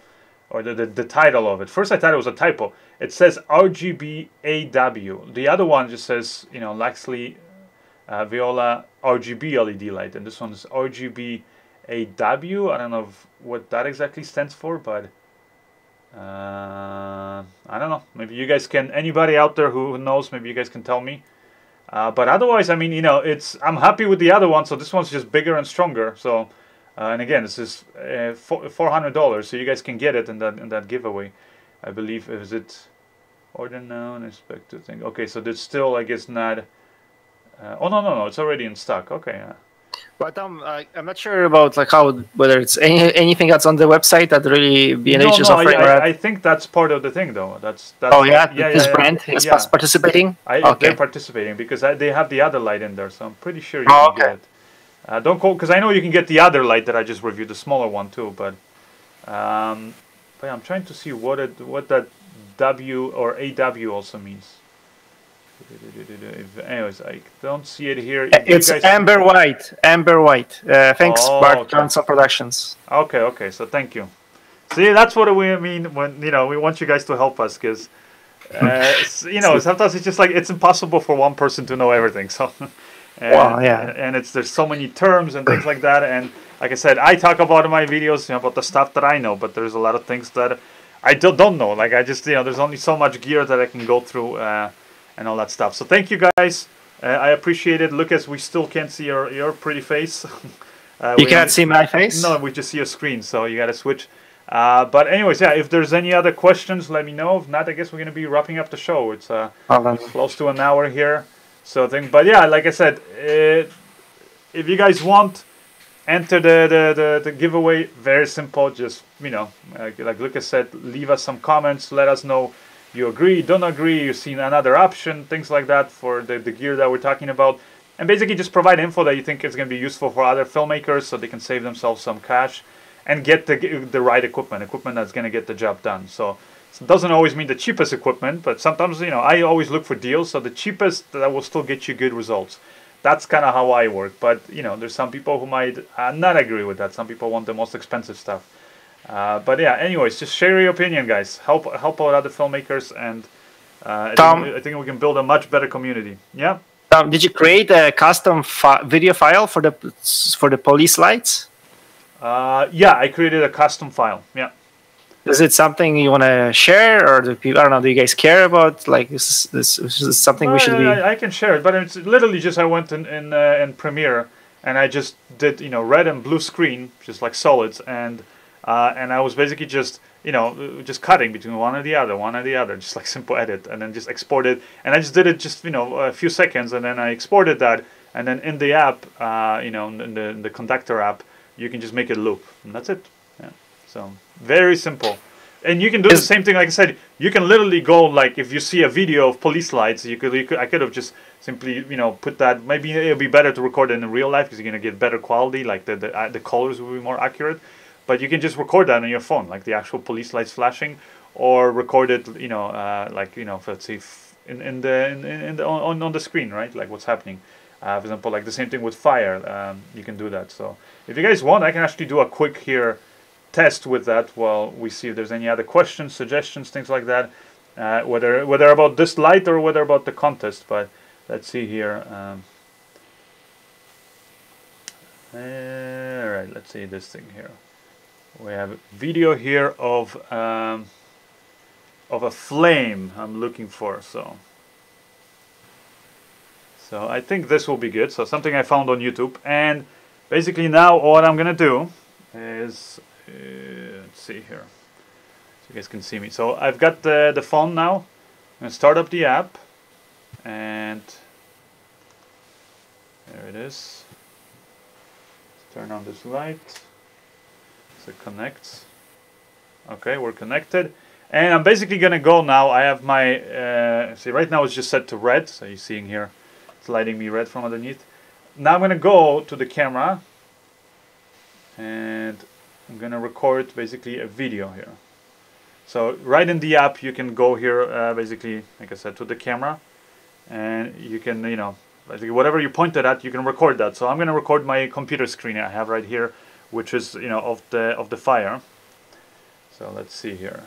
or the title of it. First, I thought it was a typo. It says RGBAW. The other one just says, you know, Luxli Viola RGB LED light, and this one is RGBAW. I don't know what that exactly stands for, but I don't know. Maybe you guys can. Anybody out there who knows, maybe you guys can tell me. But otherwise, I mean, you know, I'm happy with the other one. So this one's just bigger and stronger. So. And again, this is $400, so you guys can get it in that giveaway. I believe, is it order now and expect to think. Okay, so that's still, I guess, not. Oh no, it's already in stock. Okay. But I'm not sure about like whether it's anything that's on the website that really B&H is offering. I think that's part of the thing, though. That's oh yeah, this brand is participating. Okay. They're participating because they have the other light in there, so I'm pretty sure you can get it. Don't call, because I know you can get the other light that I just reviewed, the smaller one too. But I'm trying to see what that W or AW also means. Anyways, I don't see it here. It's amber white. Amber white. Thanks, Bart Johnson Productions. Okay. So thank you. See, that's what we mean when we want you guys to help us, because sometimes it's just like it's impossible for one person to know everything. So. And there's so many terms and things like that, and like I said, I talk about in my videos about the stuff that I know, but there's a lot of things that I don't know. Like I just there's only so much gear that I can go through and all that stuff. So thank you guys. I appreciate it. Lucas, we still can't see your pretty face. You can't see my face? No, we just see your screen, so you got to switch. But anyways, yeah, if there's any other questions, let me know. If not, I guess we're going to be wrapping up the show. It's close to an hour here. So but yeah, like I said, if you guys want, enter the giveaway. Very simple. Just, you know, like Lucas said, leave us some comments. Let us know you agree, don't agree, you've seen another option, things like that for the gear that we're talking about. And basically just provide info that you think is going to be useful for other filmmakers so they can save themselves some cash and get the right equipment that's going to get the job done. So it doesn't always mean the cheapest equipment, but sometimes, you know, I always look for deals. So the cheapest that will still get you good results. That's kind of how I work. But, you know, there's some people who might not agree with that. Some people want the most expensive stuff. But yeah, anyways, just share your opinion, guys. Help out other filmmakers, and I think we can build a much better community. Yeah. Did you create a custom video file for the police lights? Yeah, I created a custom file. Yeah. Is it something you want to share, or do people, I don't know, do you guys care about? Like, is this something we should be? I can share it, but it's literally just I went in Premiere and I just did, you know, red and blue screen, just like solids, and I was basically just, you know, just cutting between one or the other, just like simple edit, and then just export it. And I just did it just, you know, a few seconds, and then I exported that. And then in the app, you know, in the Conductor app, you can just make it loop, and that's it. Yeah. So very simple. And you can do the same thing. Like I said, you can literally go, like, if you see a video of police lights, I could have just simply, you know, put that. Maybe it'll be better to record it in real life because you're gonna get better quality. Like the colors will be more accurate. But you can just record that on your phone, like the actual police lights flashing, or record it, you know, like, you know, let's say on the screen, right? Like what's happening. For example, like the same thing with fire. You can do that. So if you guys want, I can actually do a quick here test with that while we see if there's any other questions, suggestions, things like that. Whether about this light or whether about the contest. But let's see here. All right, let's see this thing here. We have a video here of a flame I'm looking for. So I think this will be good. So something I found on YouTube. And basically now what I'm gonna do is let's see here, so you guys can see me. So I've got the phone now. I'm gonna start up the app, and there it is. Let's turn on this light. So it connects. Okay, we're connected, and I'm basically gonna go now. I have my see, right now it's just set to red, so you're seeing here it's lighting me red from underneath. Now I'm gonna go to the camera, and I'm gonna record basically a video here. So right in the app you can go here, basically, like I said, to the camera, and you can, you know, basically whatever you pointed at, you can record that. So I'm gonna record my computer screen I have right here, which is, you know, of the fire. So let's see here.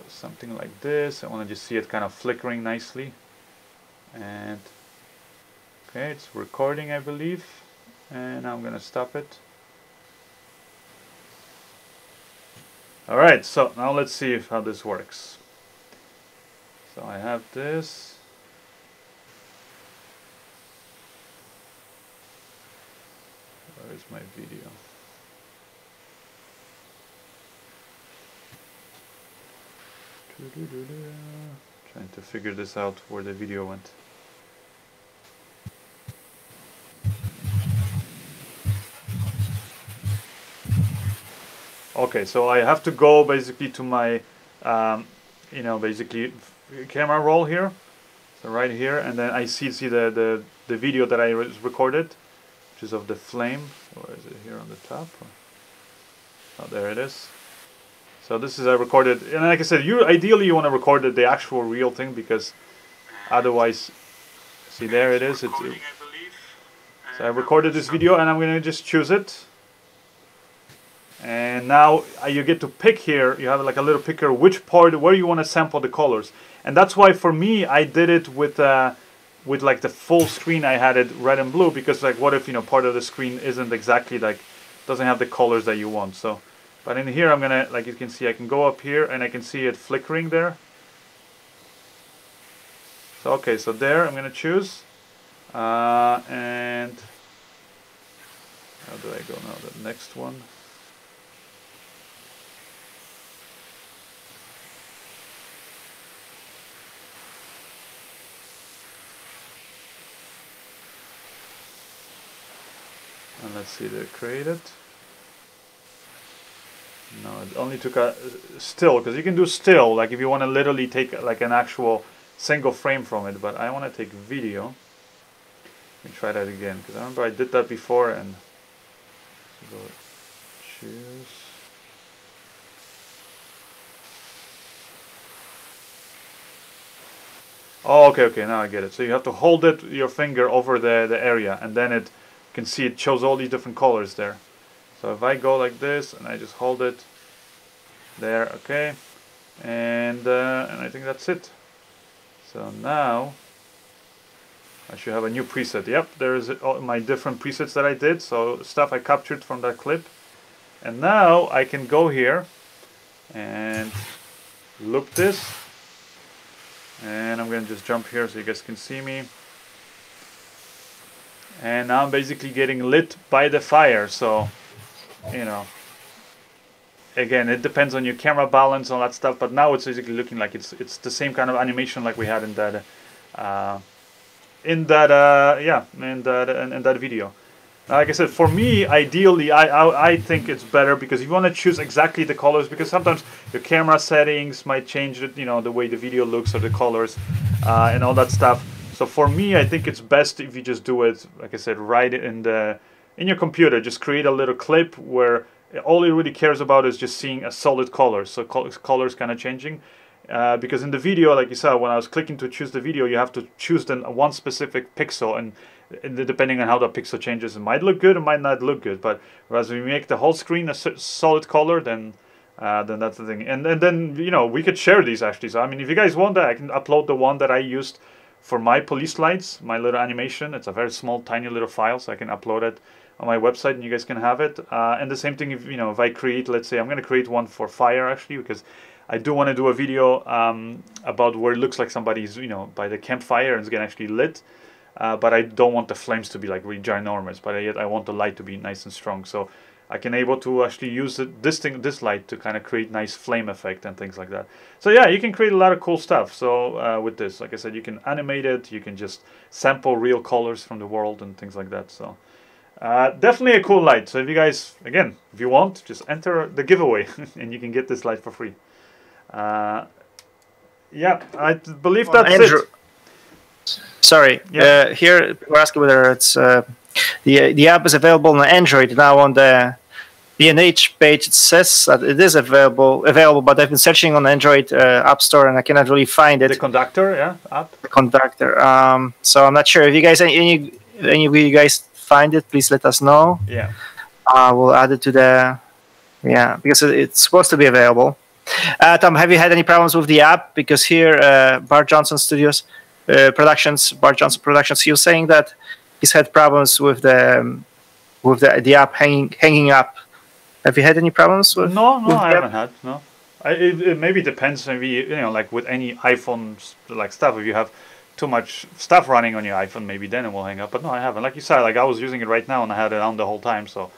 Something like this. I want to just see it kind of flickering nicely. And okay, it's recording, I believe. And now I'm gonna stop it. Alright, so now let's see how this works. So I have this. Where is my video? Trying to figure this out where the video went. Okay, so I have to go basically to my, you know, basically camera roll here. So right here, and then I see the video that I recorded, which is of the flame. Or is it here on the top? Oh, there it is. So this is I recorded, and like I said, ideally you want to record the actual real thing, because otherwise, see, there it is. So I recorded this video, and I'm going to just choose it. And now you get to pick here. You have like a little picker which part where you want to sample the colors, and that's why for me I did it with like the full screen. I had it red and blue because, like, what if, you know, part of the screen isn't exactly like, doesn't have the colors that you want. So, but in here I'm gonna, like you can see, I can go up here and I can see it flickering there. So okay, so there I'm gonna choose, and how do I go now? The next one. And let's see, they create it. No, it only took a still, because you can do still, like if you want to literally take like an actual single frame from it, but I want to take video. Let me try that again, because I remember I did that before, and go choose. Oh, okay, now I get it. So you have to hold it, your finger over the area, and then it can see it shows all these different colors there. So if I go like this and I just hold it there, okay, and I think that's it. So now I should have a new preset. Yep, there's all my different presets that I did, so stuff I captured from that clip. And now I can go here and loop this, and I'm gonna just jump here so you guys can see me. And now I'm basically getting lit by the fire, so you know, again, it depends on your camera balance, all that stuff, but now it's basically looking like it's the same kind of animation like we had in that in that video. Like I said, for me, ideally, I think it's better, because if you want to choose exactly the colors, because sometimes your camera settings might change it, you know, the way the video looks or the colors and all that stuff. So for me, I think it's best if you just do it, like I said, right in your computer. Just create a little clip where all it really cares about is just seeing a solid color, so colors kind of changing. Because in the video, like you saw, when I was clicking to choose the video, you have to choose one specific pixel, and depending on how the pixel changes, it might look good, it might not look good. But whereas we make the whole screen a solid color, then that's the thing. And then, you know, we could share these actually. So I mean, if you guys want that, I can upload the one that I used for my police lights, my little animation. It's a very small, tiny little file, so I can upload it on my website and you guys can have it. And the same thing, if you know, if I create, let's say I'm going to create one for fire actually, because I do want to do a video about where it looks like somebody's, you know, by the campfire and it's getting actually lit. But I don't want the flames to be like really ginormous, but yet I want the light to be nice and strong. So I can able to actually use this light to kind of create nice flame effect and things like that. So yeah, you can create a lot of cool stuff. So with this, like I said, you can animate it, you can just sample real colors from the world and things like that. So definitely a cool light. So if you guys, again, if you want, just enter the giveaway and you can get this light for free. Yeah, I believe that's Andrew, it. Sorry, yeah. Here we're asking whether it's the app is available on Android now. On the B&H page, it says that it is available, but I've been searching on the Android App Store and I cannot really find it. The Conductor, yeah, app. The Conductor. So I'm not sure if you guys, any of you guys find it, please let us know. Yeah. We'll add it to the, because it's supposed to be available. Tom, have you had any problems with the app? Because here, Bart Johnson Studios Productions, he was saying that he's had problems with the app hanging up. Have you had any problems with? No, I haven't had. No, it maybe depends. Maybe, you know, like with any iPhone like stuff, if you have too much stuff running on your iPhone, maybe then it will hang up. But no, I haven't. Like you said, like I was using it right now and I had it on the whole time, so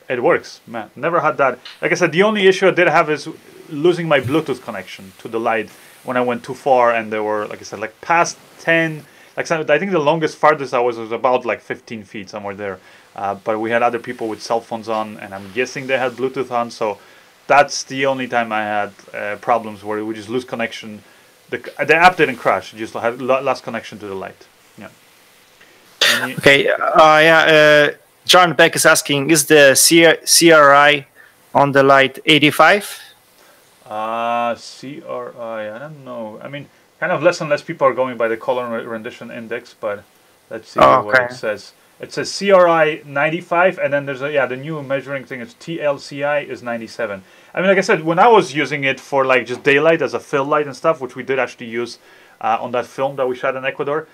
it works. Man, never had that. Like I said, the only issue I did have is losing my Bluetooth connection to the light when I went too far, and they were, like I said, like past 10. Like I think the longest farthest I was about like 15 feet, somewhere there. But we had other people with cell phones on, and I'm guessing they had Bluetooth on. So that's the only time I had problems where we just lose connection. The app didn't crash; it just had lost connection to the light. Yeah. Okay. John Beck is asking: is the CRI on the light 85? CRI, I don't know. I mean, kind of less and less people are going by the color rendition index, but let's see what it says. It says CRI 95, and then there's the new measuring thing is TLCI is 97. I mean, like I said, when I was using it for like just daylight as a fill light and stuff, which we did actually use on that film that we shot in Ecuador,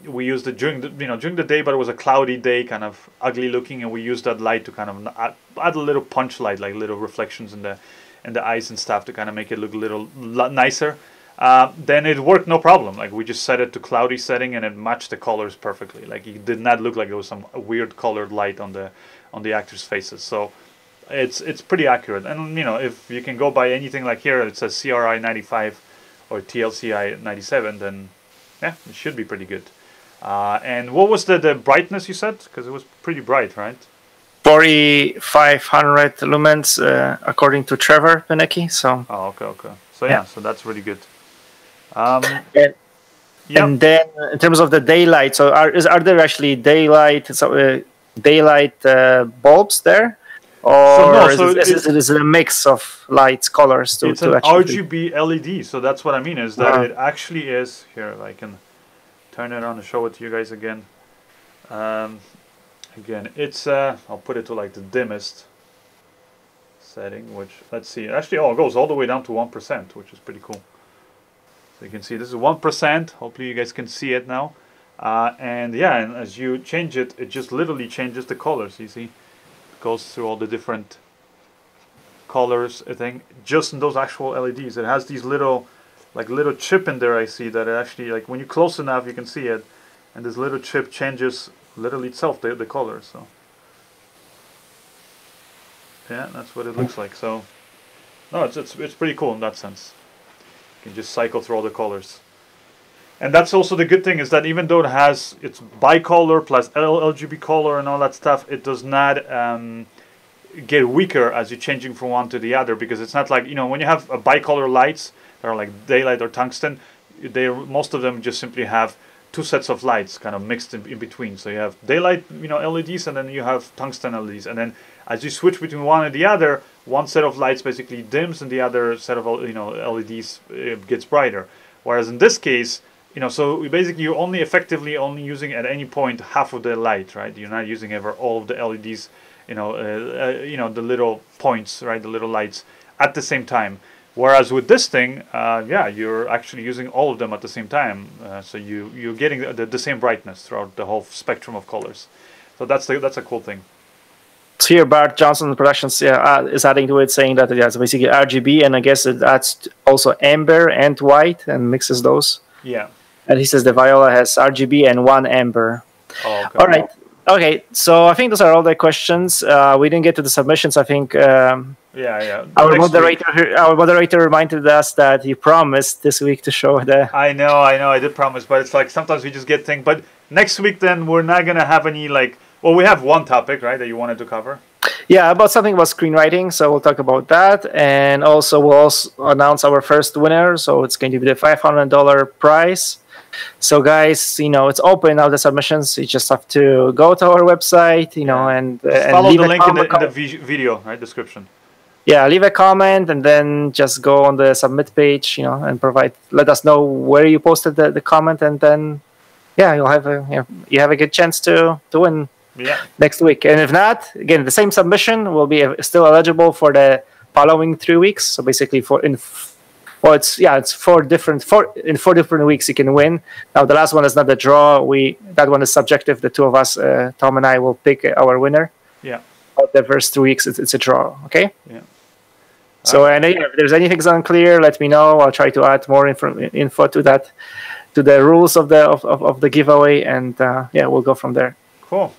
we used it during the day, but it was a cloudy day, kind of ugly looking, and we used that light to kind of add a little punch light, like little reflections in the eyes and stuff to kind of make it look a little nicer. then it worked no problem. Like we just set it to cloudy setting and it matched the colors perfectly. Like it did not look like there was some weird colored light on the actors' faces. So it's pretty accurate. And you know, if you can go by anything like here, it says CRI 95 or TLCI 97, then yeah, it should be pretty good. And what was the brightness you said? Because it was pretty bright, right? 4,500 lumens, according to Trevor Benecki. So. Oh, okay. So yeah, so that's really good. And then in terms of the daylight, so are there actually daylight bulbs there, or is it a mix of lights, colors? It's an RGB LED, so that's what I mean is that it actually is here. I can turn it on and show it to you guys again. Again, it's I'll put it to like the dimmest setting, which let's see. Actually, it goes all the way down to 1%, which is pretty cool. So you can see this is 1%. Hopefully you guys can see it now. And yeah, and as you change it, it just literally changes the colors. You see, it goes through all the different colors. I think just in those actual LEDs, it has these little chip in there. I see that it actually, like when you close enough, you can see it, and this little chip changes literally itself the colors. So yeah, that's what it looks like. So no, it's pretty cool in that sense. You can just cycle through all the colors. And that's also the good thing, is that even though it has its bicolor plus RGB color and all that stuff, it does not get weaker as you're changing from one to the other, because it's not like, you know, when you have bicolor lights that are like daylight or tungsten, most of them just simply have two sets of lights kind of mixed in between. So you have daylight, you know, LEDs, and then you have tungsten LEDs, and then as you switch between one and the other, one set of lights basically dims and the other set of, you know, LEDs gets brighter. Whereas in this case, you know, so basically you're only effectively only using at any point half of the light, right? You're not using ever all of the LEDs, you know, the little points, right, the little lights at the same time. Whereas with this thing, yeah, you're actually using all of them at the same time, so you're getting the same brightness throughout the whole spectrum of colors. So that's a cool thing. So here, Bart Johnson Productions is adding to it, saying that it has basically RGB, and I guess it adds also amber and white and mixes those. Yeah. And he says the Viola has RGB and one amber. Oh, okay. All right. Okay, so I think those are all the questions. We didn't get to the submissions. I think yeah. Our moderator reminded us that he promised this week to show the. I know, I did promise, but it's like sometimes we just get things. But next week, then we're not gonna have any like. Well, we have one topic, right, that you wanted to cover. Yeah, about something about screenwriting. So we'll talk about that, and also we'll also announce our first winner. So it's going to be the $500 prize. So guys, you know, it's open now, the submissions. You just have to go to our website, you know, and follow leave the link in the video, right, description. Yeah, leave a comment and then just go on the submit page, you know, and let us know where you posted the comment, and then yeah, you have a good chance to win next week. And if not, again, the same submission will be still eligible for the following 3 weeks. So basically it's 4 different weeks you can win. Now the last one is not the draw. That one is subjective. The two of us, Tom and I, will pick our winner. Yeah. But the first 2 weeks it's a draw. Okay. Yeah. So and if there's anything unclear, let me know. I'll try to add more info to that, to the rules of the giveaway, and yeah, we'll go from there. Cool.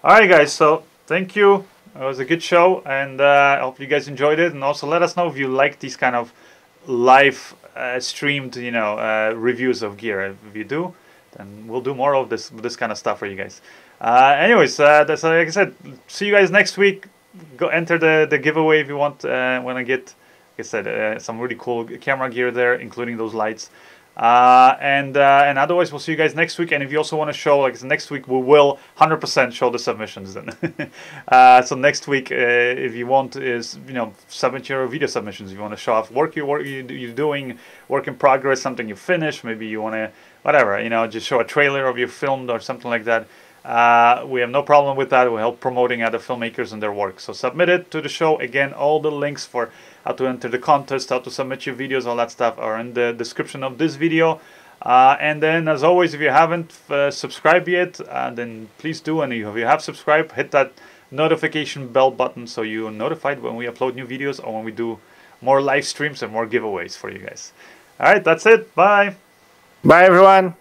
All right, guys. So thank you. It was a good show, and I hope you guys enjoyed it. And also let us know if you like these kind of live streamed, you know, reviews of gear. If you do, then we'll do more of this kind of stuff for you guys. Anyways, that's like I said. See you guys next week. Go enter the giveaway if you want. When I get, like I said, some really cool camera gear there, including those lights. And otherwise, we'll see you guys next week. And if you also want to show, like next week, we will 100% show the submissions then. So next week, if you want, is, you know, submit your video submissions. If you want to show off you're doing, work in progress, something you finished. Maybe you want to, whatever, you know, just show a trailer of your film or something like that. We have no problem with that. We help promoting other filmmakers and their work. So submit it to the show. Again, all the links for how to enter the contest, how to submit your videos, all that stuff are in the description of this video. And then, as always, if you haven't subscribed yet, then please do. And if you have subscribed, hit that notification bell button so you're notified when we upload new videos or when we do more live streams and more giveaways for you guys. All right, that's it. Bye. Bye, everyone.